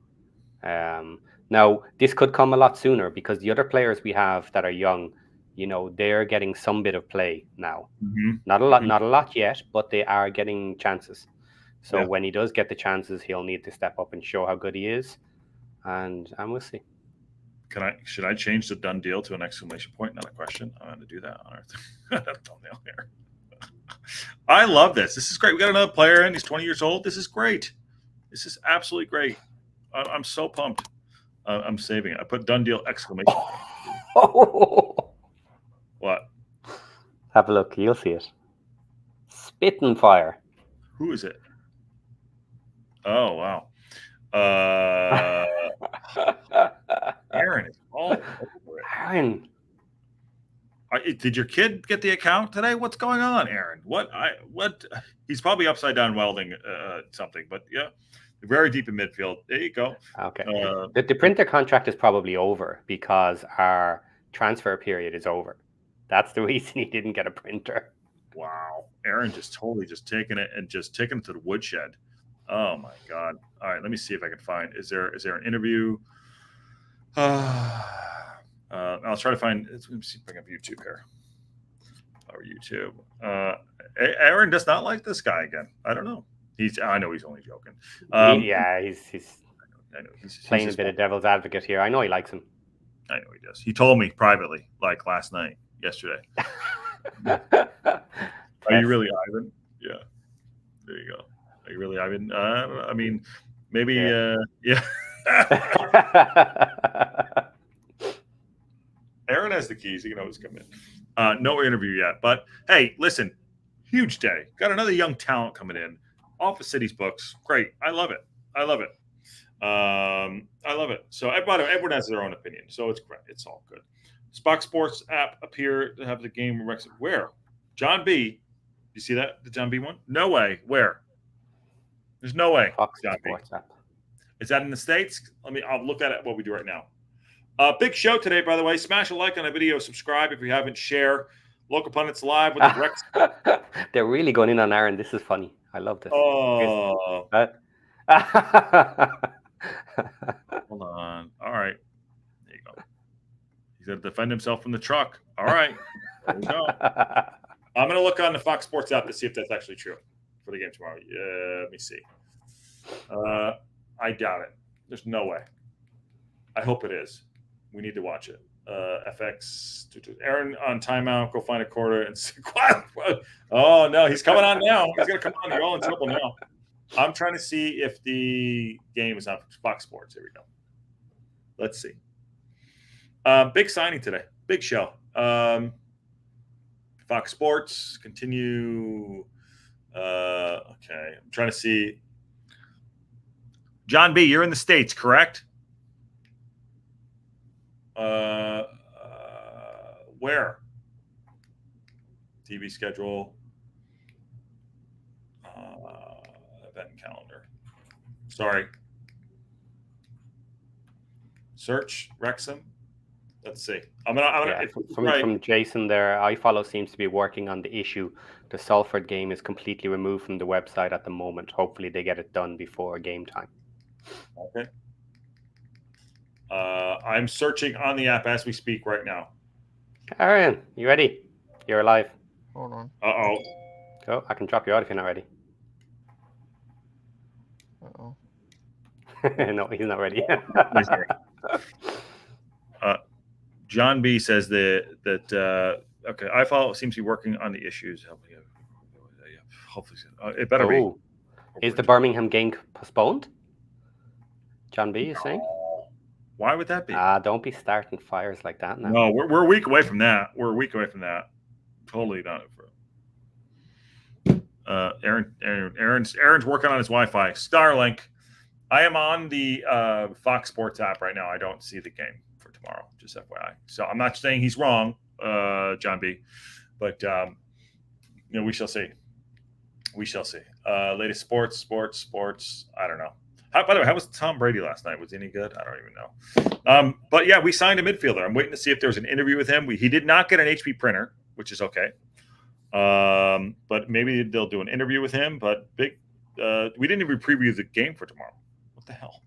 Now, this could come a lot sooner, because the other players we have that are young, they're getting some bit of play now. Mm-hmm. Not a lot yet, but they are getting chances. So Yeah. when he does get the chances, he'll need to step up and show how good he is, and we'll see. Should I change the done deal to an exclamation point, not a question? I'm going to do that on our thumbnail here. I love this. This is great. We got another player in. He's 20 years old. This is great. This is absolutely great. I'm so pumped. I'm saving it. I put done deal exclamation point. What? Have a look. You'll see it. Spit and fire. Who is it? Oh, wow. Aaron is all over it. Aaron. Did your kid get the account today? What's going on, Aaron? What? He's probably upside down welding something, but yeah, very deep in midfield. There you go. Okay. The printer contract is probably over because our transfer period is over. That's the reason he didn't get a printer. Wow. Aaron just totally taking it and just taking it to the woodshed. Oh my God. All right. Let me see if I can find, is there an interview? I'll try to find, let me see, bring up YouTube here. Or YouTube. Aaron does not like this guy again. I don't know. I know he's only joking. He's I know playing a bit of devil's advocate here. I know he likes him. I know he does. He told me privately, like yesterday. Are you really Ivan? Yeah. There you go. Are you really Ivan? I mean, maybe. Yeah. Aaron has the keys. He can always come in. No interview yet, but hey, listen, huge day. Got another young talent coming in off of City's books. Great. I love it. I love it. So everyone has their own opinion. So it's great. It's all good. STōK Sports app appear to have the game Wrexham. Where? John B. You see that? The John B one? No way. Where? There's no way. John B. App. Is that in the States? I'll look at it what we do right now. Big show today, by the way. Smash a like on the video. Subscribe if you haven't. Share. Local Pundits Live with the Rex. They're really going in on Aaron. This is funny. I love this. Oh. Hold on. All right. There you go. He's going to defend himself from the truck. All right. There we go. I'm going to look on the Fox Sports app to see if that's actually true for the game tomorrow. Let me see. I doubt it. There's no way. I hope it is. We need to watch it. FX. Aaron on timeout. Go find a quarter and oh no, he's coming on now. He's gonna come on. You're all in trouble now. I'm trying to see if the game is on Fox Sports. Here we go. Let's see. Big signing today. Big show. Fox Sports continue. Okay, I'm trying to see. John B, you're in the States, correct? Where? TV schedule. Event calendar. Sorry. Search Wrexham. Let's see. From Jason there, iFollow seems to be working on the issue. The Salford game is completely removed from the website at the moment. Hopefully they get it done before game time. Okay. I'm searching on the app as we speak right now. Aaron, you ready? You're alive. Hold on. Uh-oh. Go. I can drop you out if you're not ready. Uh-oh. No, he's not ready. John B says that okay, iFollow seems to be working on the issues. Hopefully, it better be. Is the Birmingham game postponed? John B is saying. Why would that be? Don't be starting fires like that now. No, we're a week away from that. We're a week away from that. Totally not. Aaron's working on his Wi-Fi. Starlink. I am on the Fox Sports app right now. I don't see the game for tomorrow. Just FYI. So I'm not saying he's wrong, John B. But we shall see. We shall see. Latest sports. I don't know. By the way, how was Tom Brady last night? Was he any good? I don't even know. But yeah, we signed a midfielder. I'm waiting to see if there's an interview with him. He did not get an HP printer, which is okay. But maybe they'll do an interview with him. But we didn't even preview the game for tomorrow. What the hell?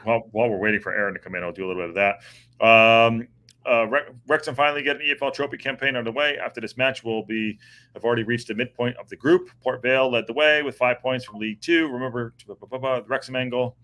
While we're waiting for Aaron to come in, I'll do a little bit of that. Wrexham finally get an EFL trophy campaign underway. After this match, have already reached the midpoint of the group. Port Vale led the way with 5 points from League Two. Remember the Wrexham angle.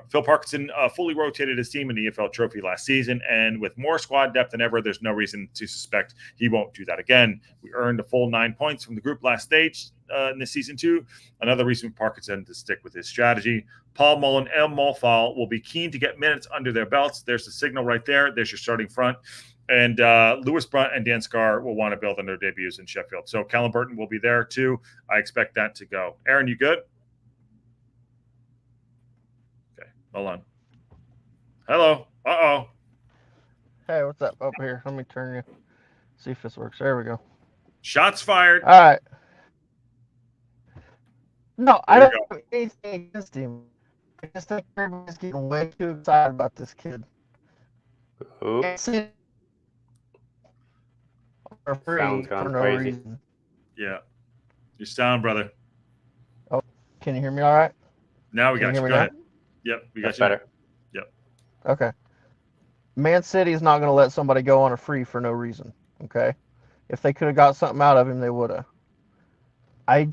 Phil Parkinson fully rotated his team in the EFL trophy last season, and with more squad depth than ever, there's no reason to suspect he won't do that again. We earned a full 9 points from the group last stage in this season too. Another reason for Parkinson to stick with his strategy. Paul Mullen and Mulfall will be keen to get minutes under their belts. There's the signal right there. There's your starting front. And Lewis Brunt and Dan Scarr will want to build on their debuts in Sheffield. So Callum Burton will be there too. I expect that to go. Aaron, you good? Okay, hold on. Hello. Uh-oh. Hey, what's up up here? Let me turn you. See if this works. There we go. Shots fired. All right. No, I don't have anything against him. I just think everybody's getting way too excited about this kid. Oops. Sounds gone crazy. Reason. Yeah. Your sound, brother. Oh, can you hear me all right? Now we got you. Go ahead. Yep, we got That's you. better. Yep. Okay. Man City is not going to let somebody go on a free for no reason. Okay. If they could have got something out of him, they would have. I'm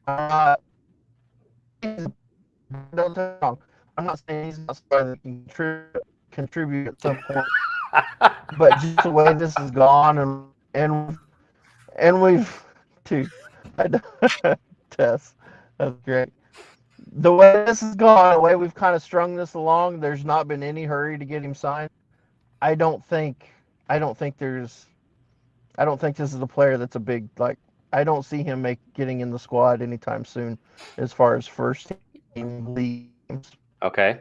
not. Don't get me wrong. I'm not saying he's not somebody that can contribute at some point. But just the way this has gone, and we've, dude, Tess, that's great. The way this has gone, the way we've kind of strung this along, there's not been any hurry to get him signed. I don't think this is a player that's a big, like, I don't see him getting in the squad anytime soon as far as first team league games. Okay.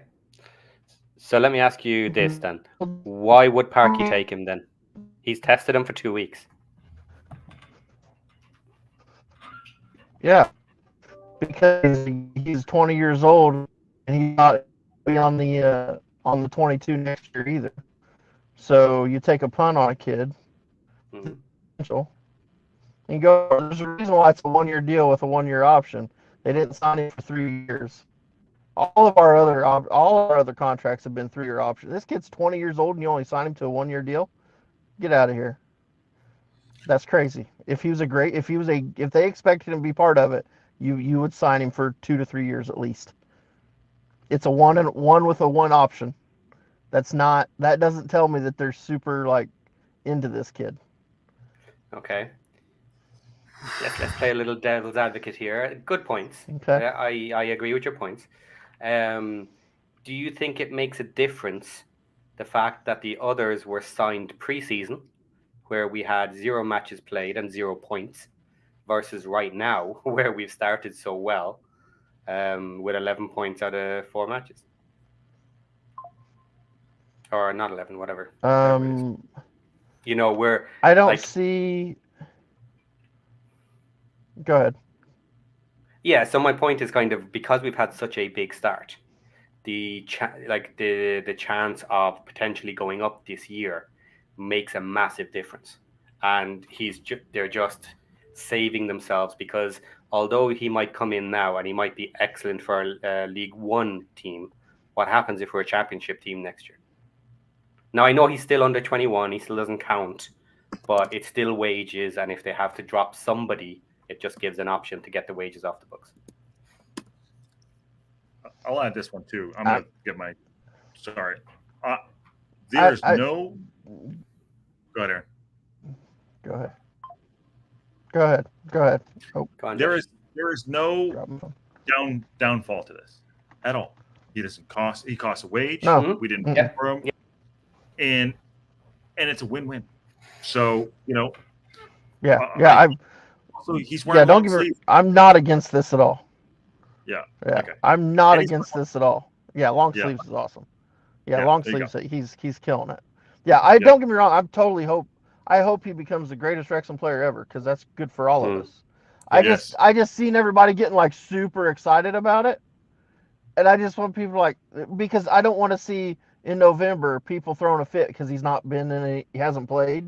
So let me ask you this then. Why would Parky take him then? He's tested him for 2 weeks. Yeah. Because he's 20 years old and he's not be on the 22 next year either. So you take a punt on a kid. Potential. And go. There's a reason why it's a 1-year deal with a 1-year option. They didn't sign him for 3 years. All our other contracts have been 3-year options. This kid's 20 years old and you only sign him to a 1-year deal. Get out of here. That's crazy. If they expected him to be part of it, you would sign him for 2 to 3 years at least. It's a one with a 1 option. That doesn't tell me that they're super into this kid. Okay. Let's play a little devil's advocate here. Good points. Okay. I agree with your points. Do you think it makes a difference the fact that the others were signed pre-season, where we had 0 matches played and 0 points, versus right now where we've started so well with 11 points out of 4 matches? Or not 11, whatever. I don't see. Go ahead. Yeah, so my point is kind of because we've had such a big start, the chance of potentially going up this year makes a massive difference, and they're just saving themselves, because although he might come in now and he might be excellent for a League One team, what happens if we're a Championship team next year? Now I know he's still under 21, he still doesn't count, but it's still wages, and if they have to drop somebody, it just gives an option to get the wages off the books. I'll add this one too. I'm going to get my. Sorry. There's no. Go ahead, Aaron. Go ahead. Oh. There is no downfall to this at all. He doesn't cost. He costs a wage. No. We didn't Mm-mm. pay for him, and it's a win-win. So Yeah, yeah. so he's wearing Don't long give me. sleeves. I'm not against this at all. Yeah. Yeah, Okay. I'm not And he's against this at all. Yeah, long Yeah. sleeves is awesome. Yeah, Yeah, long there you sleeves. He's killing it. Yeah, don't get me wrong. I hope he becomes the greatest Wrexham player ever because that's good for all of us. I just seen everybody getting like super excited about it, and I just want people because I don't want to see in November people throwing a fit because he's not been in he hasn't played.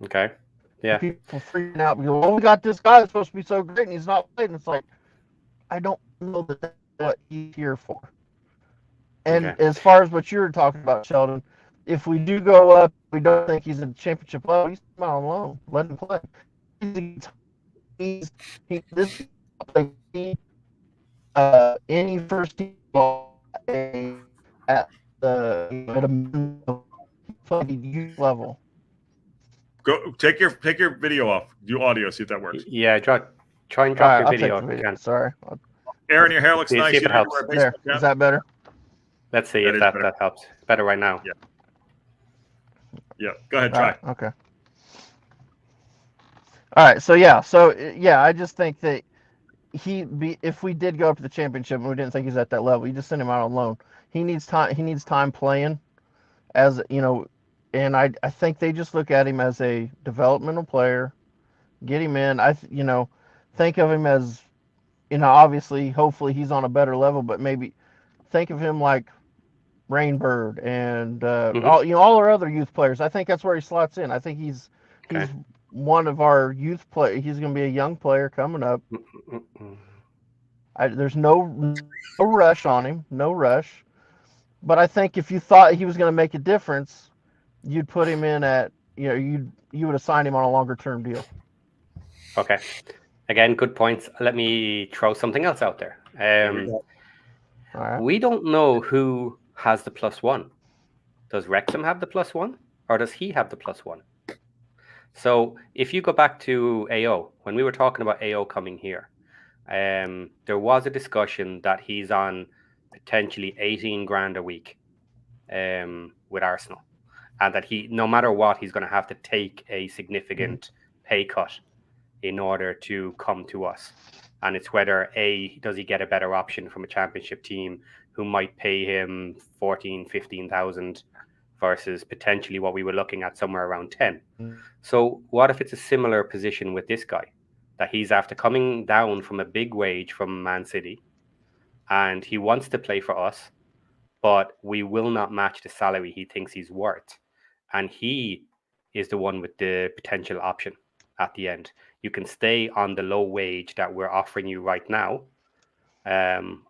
Okay. Yeah. People freaking out because we got this guy that's supposed to be so great and he's not played, and it's like I don't know that that's what he's here for. And as far as what you were talking about, Sheldon, if we do go up, we don't think he's in the championship level, he's not on loan. Let him play. Any first team ball at a youth level. Go take your video off. Do audio. See if that works. Yeah, try and drop your I'll video. take the video. Sorry. Aaron, your hair looks See nice. if it You don't helps. need to wear a There. baseball cap. Is that better? Let's see That if is that better. helps. It's better right now. Yeah. Go ahead. Try. Okay. All right. So I just think that if we did go up to the championship and we didn't think he's at that level, you just send him out on loan. He needs time. He needs time playing, as you know, and I think they just look at him as a developmental player. Get him in. Think of him as, obviously, hopefully he's on a better level, but maybe think of him like Rainbird and all our other youth players. I think that's where he slots in. I think he's one of our youth players. He's going to be a young player coming up. There's no rush on him, no rush. But I think if you thought he was going to make a difference, you'd put him in at, you would assign him on a longer term deal. Okay. Again, good points. Let me throw something else out there. All right. We don't know who has the +1. Does Wrexham have the +1 or does he have the +1? So if you go back to AO, when we were talking about AO coming here, there was a discussion that he's on potentially 18 grand a week with Arsenal, and that no matter what, he's going to have to take a significant pay cut in order to come to us. And it's whether does he get a better option from a championship team who might pay him 14, 15,000 versus potentially what we were looking at somewhere around 10. So what if it's a similar position with this guy, that he's after coming down from a big wage from Man City and he wants to play for us, but we will not match the salary he thinks he's worth. And he is the one with the potential option at the end. You can stay on the low wage that we're offering you right now,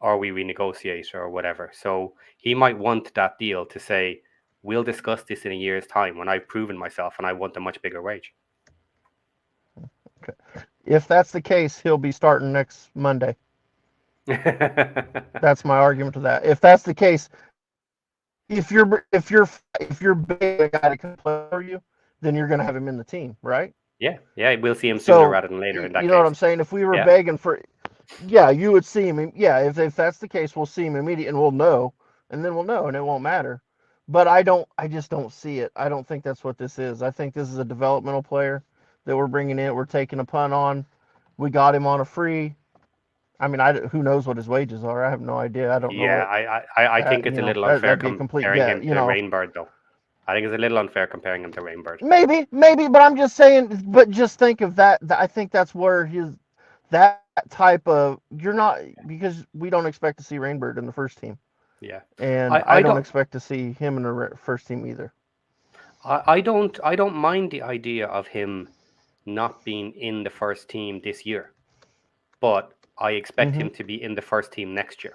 or we renegotiate or whatever. So he might want that deal to say, we'll discuss this in a year's time when I've proven myself and I want a much bigger wage. Okay. If that's the case, he'll be starting next Monday. That's my argument to that. If that's the case, if you're begging a guy to come play for you, then you're going to have him in the team, right? Yeah, we'll see him sooner rather than later. In that you know case. what I'm saying? If we were begging for, you would see him. Yeah, if that's the case, we'll see him immediately, and we'll know, and then we'll know, and it won't matter. But I just don't see it. I don't think that's what this is. I think this is a developmental player that we're bringing in. We're taking a punt on. We got him on a free. I mean, who knows what his wages are? I have no idea. I don't know. Yeah, I think it's a little unfair comparing him to Rainbird, though. I think it's a little unfair comparing him to Rainbird. Maybe, but I'm just saying. But just think of that. I think that's where that type of because we don't expect to see Rainbird in the first team. Yeah, and I don't expect to see him in the first team either. I don't mind the idea of him not being in the first team this year, but I expect him to be in the first team next year.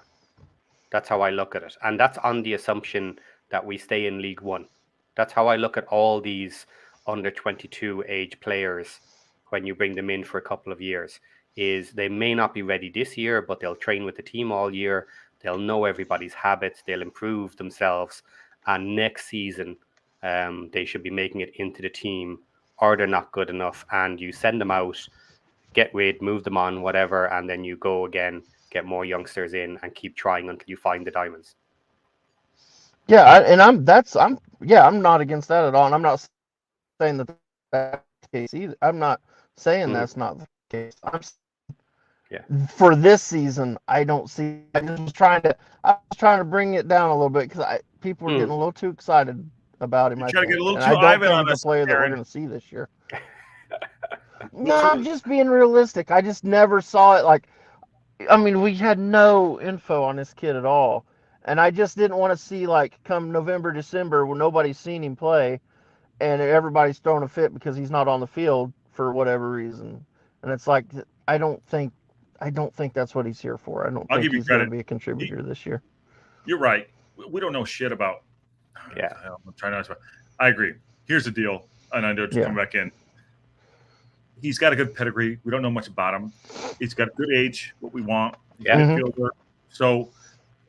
That's how I look at it, and that's on the assumption that we stay in League One. That's how I look at all these under 22 age players when you bring them in for a couple of years. Is they may not be ready this year, but they'll train with the team all year. They'll know everybody's habits. They'll improve themselves. And next season, they should be making it into the team, or they're not good enough. And you send them out, get rid, move them on, whatever. And then you go again, get more youngsters in, and keep trying until you find the diamonds. Yeah, I'm not against that at all, and I'm not saying that that's the case either. I'm not saying that's not the case. For this season, I don't see. I was trying to bring it down a little bit because people were getting a little too excited about him. You're I trying to think. get a little And too I don't Ivan think on he's us, a player that we're Aaron. going to see this year. No, I'm just being realistic. I just never saw it. Like, I mean, we had no info on this kid at all, and I just didn't want to see, like, come November, December when nobody's seen him play, and everybody's throwing a fit because he's not on the field for whatever reason. And it's like, I don't think that's what he's here for. I don't I'll think give you he's going to credit. be a contributor this year. You're right. We don't know shit about. Yeah. I'm trying not to. I agree. Here's the deal, and I know to come back in. He's got a good pedigree. We don't know much about him. He's got a good age, what we want. He's a good fielder. So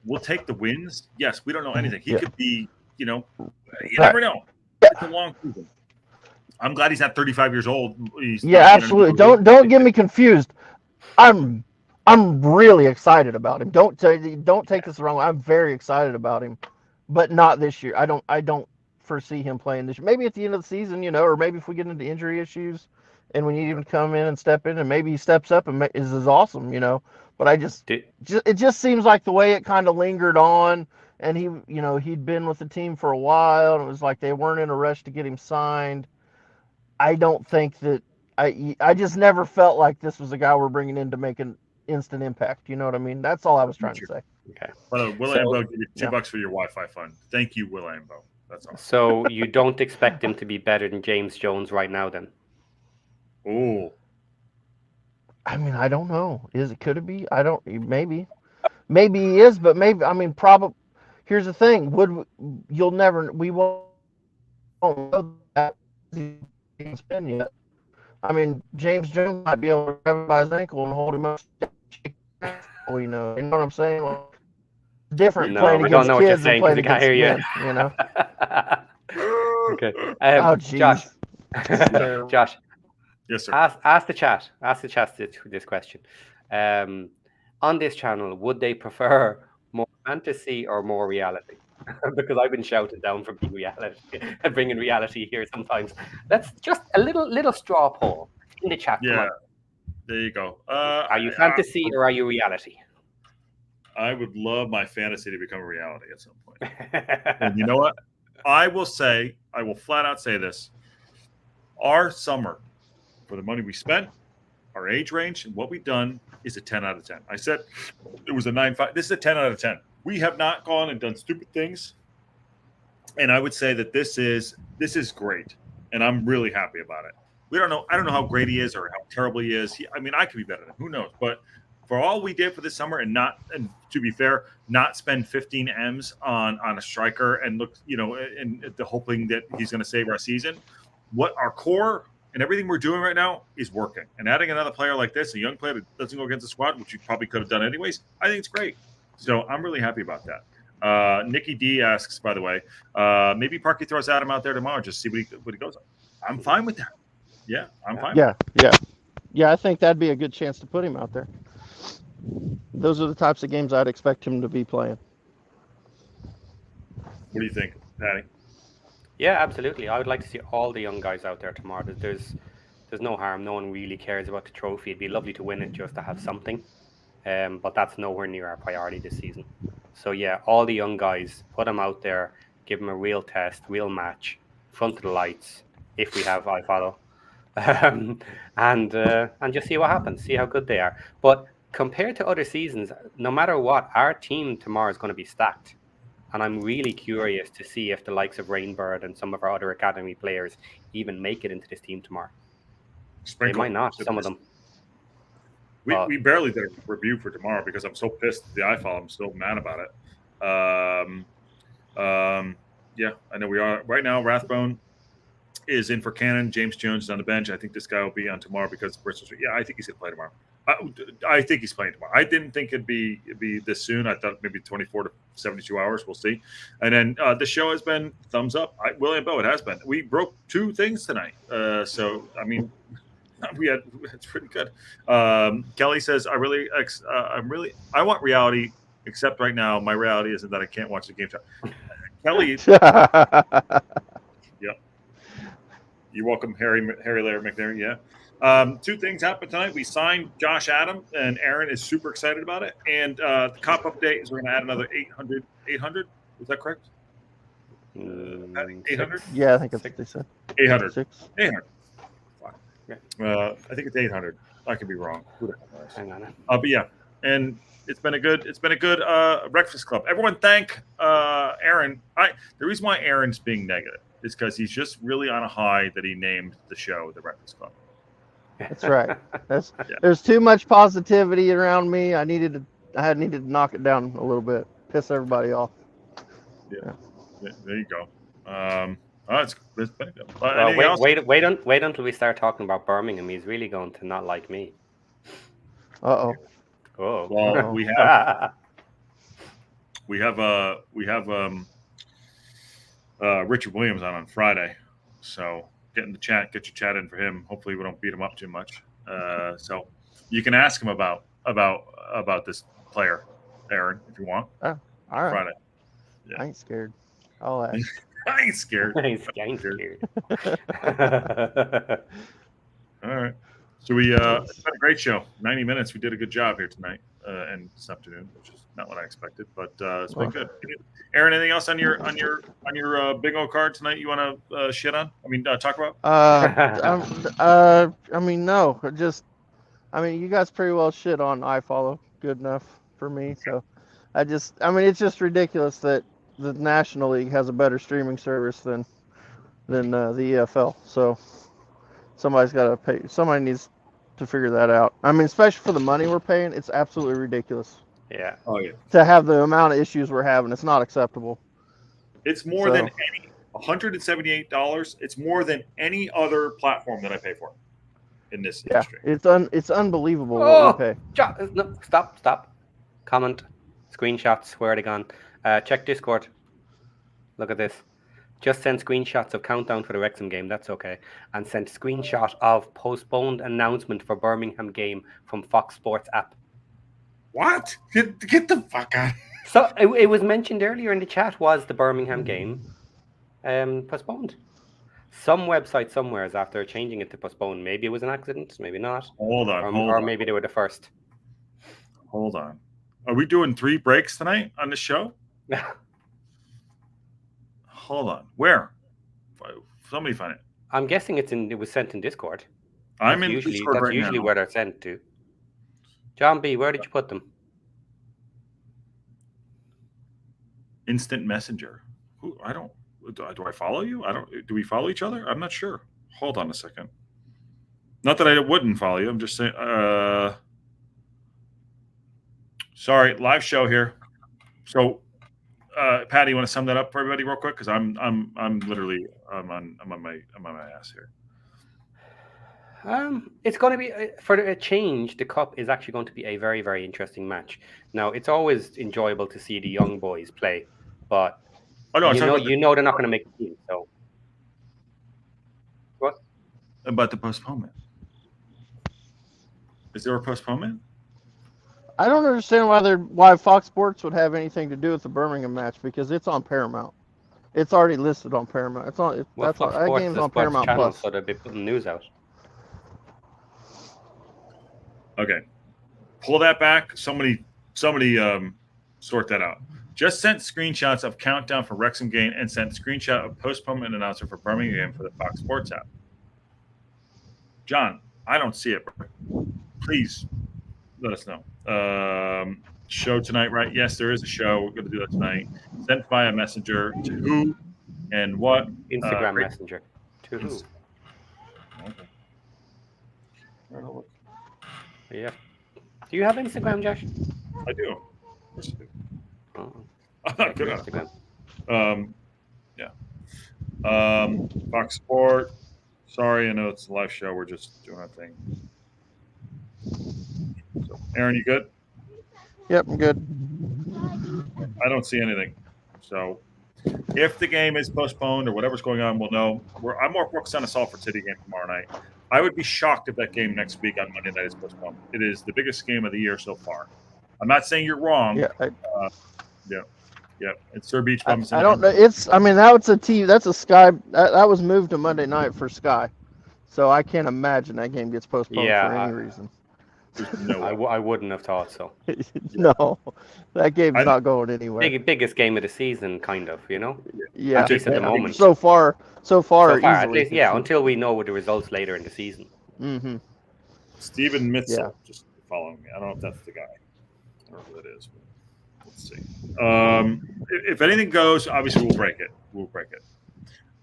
we'll take the wins. Yes, we don't know anything. He could be, you never know. It's a long season. I'm glad he's not 35 years old. He's absolutely. Don't get me confused. I'm really excited about him. Don't take this the wrong way. I'm very excited about him, but not this year. I don't foresee him playing this year. Maybe at the end of the season, or maybe if we get into injury issues and we need him to come in and step in, and maybe he steps up and is awesome, But it just seems like the way it kind of lingered on, and he'd been with the team for a while, and it was like they weren't in a rush to get him signed. I don't think that I just never felt like this was a guy we're bringing in to make an instant impact. You know what I mean? That's all I was trying to say. Okay. Will Ambo give you $2 for your Wi-Fi fund. Thank you, Will Ambo. That's all. So you don't expect him to be better than James Jones right now, then? Oh. I mean, I don't know. Could it be? I don't. Maybe he is, but maybe. I mean, probably. Here's the thing: we won't know that he's been yet. I mean, James Jones might be able to grab him by his ankle and hold him up. You know what I'm saying? Like, different playing against kids and playing against men. Okay. Josh. Josh. Yes, sir. Ask the chat. Ask the chat this question. On this channel, would they prefer more fantasy or more reality? Because I've been shouted down for being reality and bringing reality here sometimes. That's just a little straw poll in the chat. Yeah, there you go. Are you fantasy or are you reality? I would love my fantasy to become a reality at some point. And you know what? I will flat out say this. Our summer, for the money we spent, our age range, and what we've done is a 10 out of 10. I said it was a 9.5. This is a 10 out of 10. We have not gone and done stupid things. And I would say that this is great. And I'm really happy about it. I don't know how great he is or how terrible he is. I could be better than him. Who knows? But for all we did for this summer and to be fair, not spend 15 M's on a striker and look, and the hoping that he's going to save our season. What our core and everything we're doing right now is working. And adding another player like this, a young player that doesn't go against the squad, which you probably could have done anyways, I think it's great. So I'm really happy about that. Nikki D asks, by the way, maybe Parky throws Adam out there tomorrow, just see what he goes on. I'm fine with that. Yeah, I'm fine. Yeah. I think that'd be a good chance to put him out there. Those are the types of games I'd expect him to be playing. What do you think, Patty? Yeah, absolutely. I would like to see all the young guys out there tomorrow. There's no harm. No one really cares about the trophy. It'd be lovely to win it just to have something. But that's nowhere near our priority this season. So yeah, all the young guys, put them out there, give them a real test, real match, front of the lights, if we have iFollow, and just see what happens, see how good they are. But compared to other seasons, no matter what, our team tomorrow is going to be stacked. And I'm really curious to see if the likes of Rainbird and some of our other academy players even make it into this team tomorrow. They might not, some of them. We barely did a review for tomorrow because I'm so pissed at the iFollow. I'm so mad about it. Yeah, I know we are. Right now, Rathbone is in for Cannon. James Jones is on the bench. I think this guy will be on tomorrow because Bristol Street. Yeah, I think he's going to play tomorrow. I think he's playing tomorrow. I didn't think it'd be this soon. I thought maybe 24 to 72 hours. We'll see. And then the show has been thumbs up. William Bowe, it has been. We broke 2 things tonight. So, I mean, It's pretty good. Kelly says, I want reality, except right now my reality isn't that I can't watch the game. Kelly, yeah, you're welcome, Harry Lair McNary. Yeah. Two things happened tonight. We signed Josh Adam, and Aaron is super excited about it. And the cop update is we're going to add another 800. Is that correct? 800? Yeah, I think that's what they said. 800. 6. 800. I think it's 800. I could be wrong. Who the hell knows? Hang on. But yeah, and it's been a good breakfast club. Everyone thank Aaron. The reason why Aaron's being negative is because he's just really on a high that he named the show the Breakfast Club. That's right. There's too much positivity around me. I needed to knock it down a little bit, piss everybody off. Yeah. There you go. It's been good. Well, wait until we start talking about Birmingham. He's really going to not like me. Uh-oh. Oh. Well, we have Richard Williams on Friday, so get your chat in for him. Hopefully, we don't beat him up too much. So you can ask him about this player, Aaron, if you want. All right. Friday. Yeah. I ain't scared. I'll ask. I ain't scared. I ain't scared. All right. So it's been a great show. 90 minutes. We did a good job here tonight and this afternoon, which is not what I expected, but it's been good. Aaron, anything else on your bingo card tonight you want to shit on? Talk about? No. You guys pretty well shit on iFollow. Good enough for me. So it's just ridiculous that the National League has a better streaming service than the EFL. So somebody needs to figure that out. Especially for the money we're paying, it's absolutely ridiculous. Yeah. Oh yeah. To have the amount of issues we're having, it's not acceptable. It's more than any $178. It's more than any other platform that I pay for in this industry. It's unbelievable what we pay. No, stop. Comment, screenshots. Where are they gone? Check Discord. Look at this. Just sent screenshots of countdown for the Wrexham game. That's okay. And sent screenshot of postponed announcement for Birmingham game from Fox Sports app. What? Get the fuck out. So it was mentioned earlier in the chat. Was the Birmingham game postponed? Some website somewhere is after changing it to postpone. Maybe it was an accident. Maybe not. Hold on. Maybe they were the first. Hold on. Are we doing 3 breaks tonight on the show? Hold on. Where? Somebody find it. I'm guessing it was sent in Discord. I'm in Discord right now. That's usually where they're sent to. John B, where did you put them? Instant Messenger. Do I follow you? Do we follow each other? I'm not sure. Hold on a second. Not that I wouldn't follow you. I'm just saying. Sorry, live show here. So, Patty, you want to sum that up for everybody real quick? Because I'm literally on my ass here. It's going to be for a change. The cup is actually going to be a very, very interesting match. Now, it's always enjoyable to see the young boys play, but they're not going to make the team. So, what about the postponement? Is there a postponement? I don't understand why Fox Sports would have anything to do with the Birmingham match because it's on Paramount. It's already listed on Paramount. It's on. That game's on Paramount channel, Plus. So they'll be putting news out. Okay, pull that back. Somebody, sort that out. Just sent screenshots of countdown for Wrexham game and sent screenshot of postponement announcement for Birmingham game for the Fox Sports app. John, I don't see it. Please let us know. Show tonight, right? Yes, there is a show. We're going to do that tonight. Sent via messenger to who and what? Instagram messenger. To who? Okay. Yeah. Do you have Instagram, Josh? I do. Of course I do. Oh. I'm not good at Instagram. Yeah. Fox Sport. Sorry, I know it's a live show. We're just doing our thing. So, Aaron, you good? Yep, I'm good. I don't see anything. So If the game is postponed or whatever's going on, we'll know. I'm more focused on a Salford City game tomorrow night. I would be shocked if that game next week on Monday night is postponed. It is the biggest game of the year so far. I'm not saying you're wrong. Yeah. Yeah. It's Sir Beach I Bums. don't know. That's a TV. That's a Sky. That was moved to Monday night for Sky. So I can't imagine that game gets postponed for any reason. No I wouldn't have thought so. No, that game's not going anywhere. Biggest game of the season, kind of, Yeah, at least at the moment. So far, at easily. least, yeah, until we know the results later in the season. Mm-hmm. Stephen Mitchell, just following me. I don't know if that's the guy. I don't know who that is. But let's see. If anything goes, obviously we'll break it.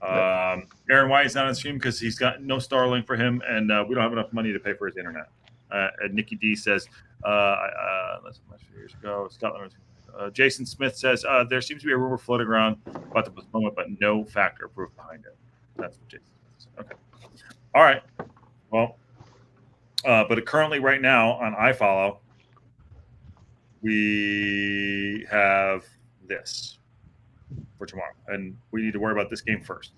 Aaron White is not on stream because he's got no Starlink for him, and we don't have enough money to pay for his internet. And Nikki D says, that's much years ago. Scotland. Jason Smith says there seems to be a rumor floating around about the postponement, but no fact or proof behind it. That's what Jason says. Okay. All right. Well, but currently, right now on iFollow, we have this for tomorrow, and we need to worry about this game first.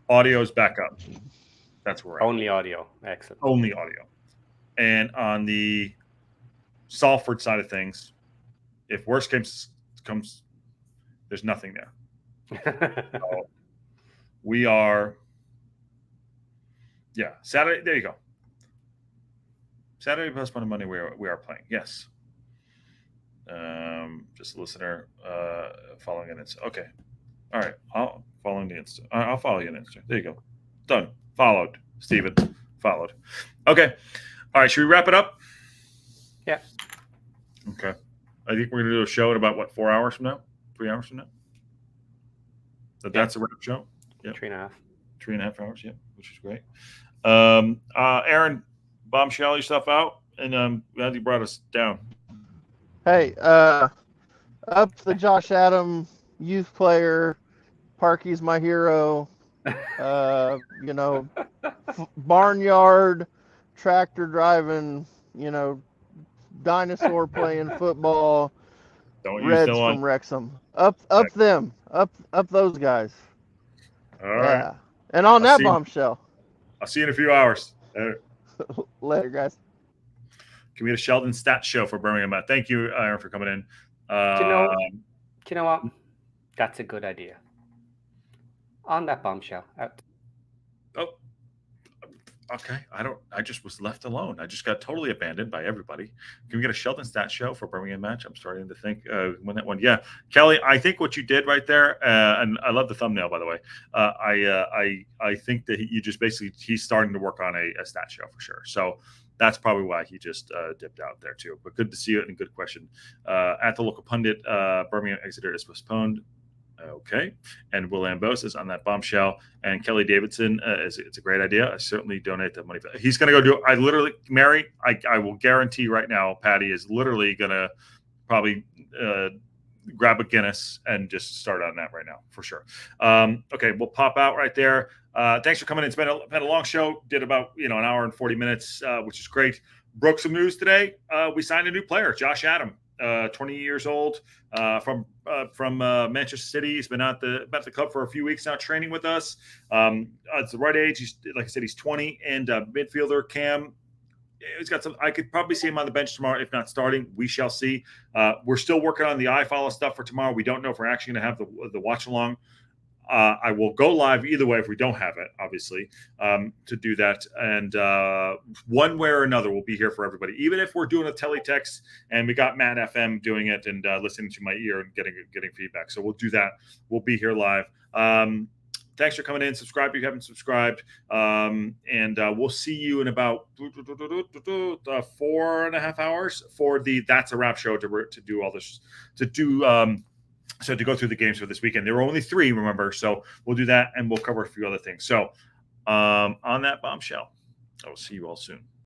Audio's back up. That's where we're at. Only audio. Excellent. Only audio. And on the Salford side of things, if worst case comes, there's nothing there. So we are, Saturday. There you go. Saturday postponed on Monday. We are playing. Yes. Just a listener following an Insta. Okay. All right. I'll follow the Insta. I'll follow you on Insta. There you go. Done. Followed. Steven. Followed. Okay. All right, should we wrap it up? Yeah. Okay. I think we're going to do a show in about, 4 hours from now? 3 hours from now? That's a wrap show? Yeah. 3.5. 3.5 hours, yeah, which is great. Aaron, bombshell yourself out, and glad you brought us down. Hey, up the Josh Adam youth player, Parky's my hero, barnyard, tractor driving, dinosaur playing football. Reds from Wrexham. Up those guys. All right. Yeah. And on that bombshell. I'll see you in a few hours. Later, guys. Can we get a Sheldon stat show for Birmingham? Thank you, Aaron, for coming in. Do you know what? That's a good idea. On that bombshell. Out. Oh, okay. I just was left alone. I just got totally abandoned by everybody. Can we get a Sheldon stat show for Birmingham match? I'm starting to think when that one. Yeah, Kelly, I think what you did right there, and I love the thumbnail, by the way. I think that you just basically, he's starting to work on a stat show for sure. So that's probably why he just dipped out there too. But good to see you and good question. At the local pundit, Birmingham Exeter is postponed. Okay. And Will Ambos is on that bombshell. And Kelly Davidson, it's a great idea. I certainly donate that money. He's going to go do, Mary, I will guarantee right now, Patty is literally going to probably grab a Guinness and just start on that right now for sure. Okay. We'll pop out right there. Thanks for coming in. It's been a long show. Did about, an hour and 40 minutes, which is great. Broke some news today. We signed a new player, Josh Adam. 20 years old, from Manchester City. He's been at the club for a few weeks now, training with us. It's the right age. He's, like I said, he's 20, and midfielder Cam. He's got some. I could probably see him on the bench tomorrow, if not starting. We shall see. We're still working on the iFollow stuff for tomorrow. We don't know if we're actually going to have the watch along. I will go live either way if we don't have it, obviously, to do that. And one way or another, we'll be here for everybody. Even if we're doing a teletext and we got Matt FM doing it and listening to my ear and getting feedback. So we'll do that. We'll be here live. Thanks for coming in. Subscribe if you haven't subscribed. And we'll see you in about 4.5 hours for the That's a Wrap show to do all this, so to go through the games for this weekend. There were only 3, remember. So we'll do that, and we'll cover a few other things. So on that bombshell, I will see you all soon.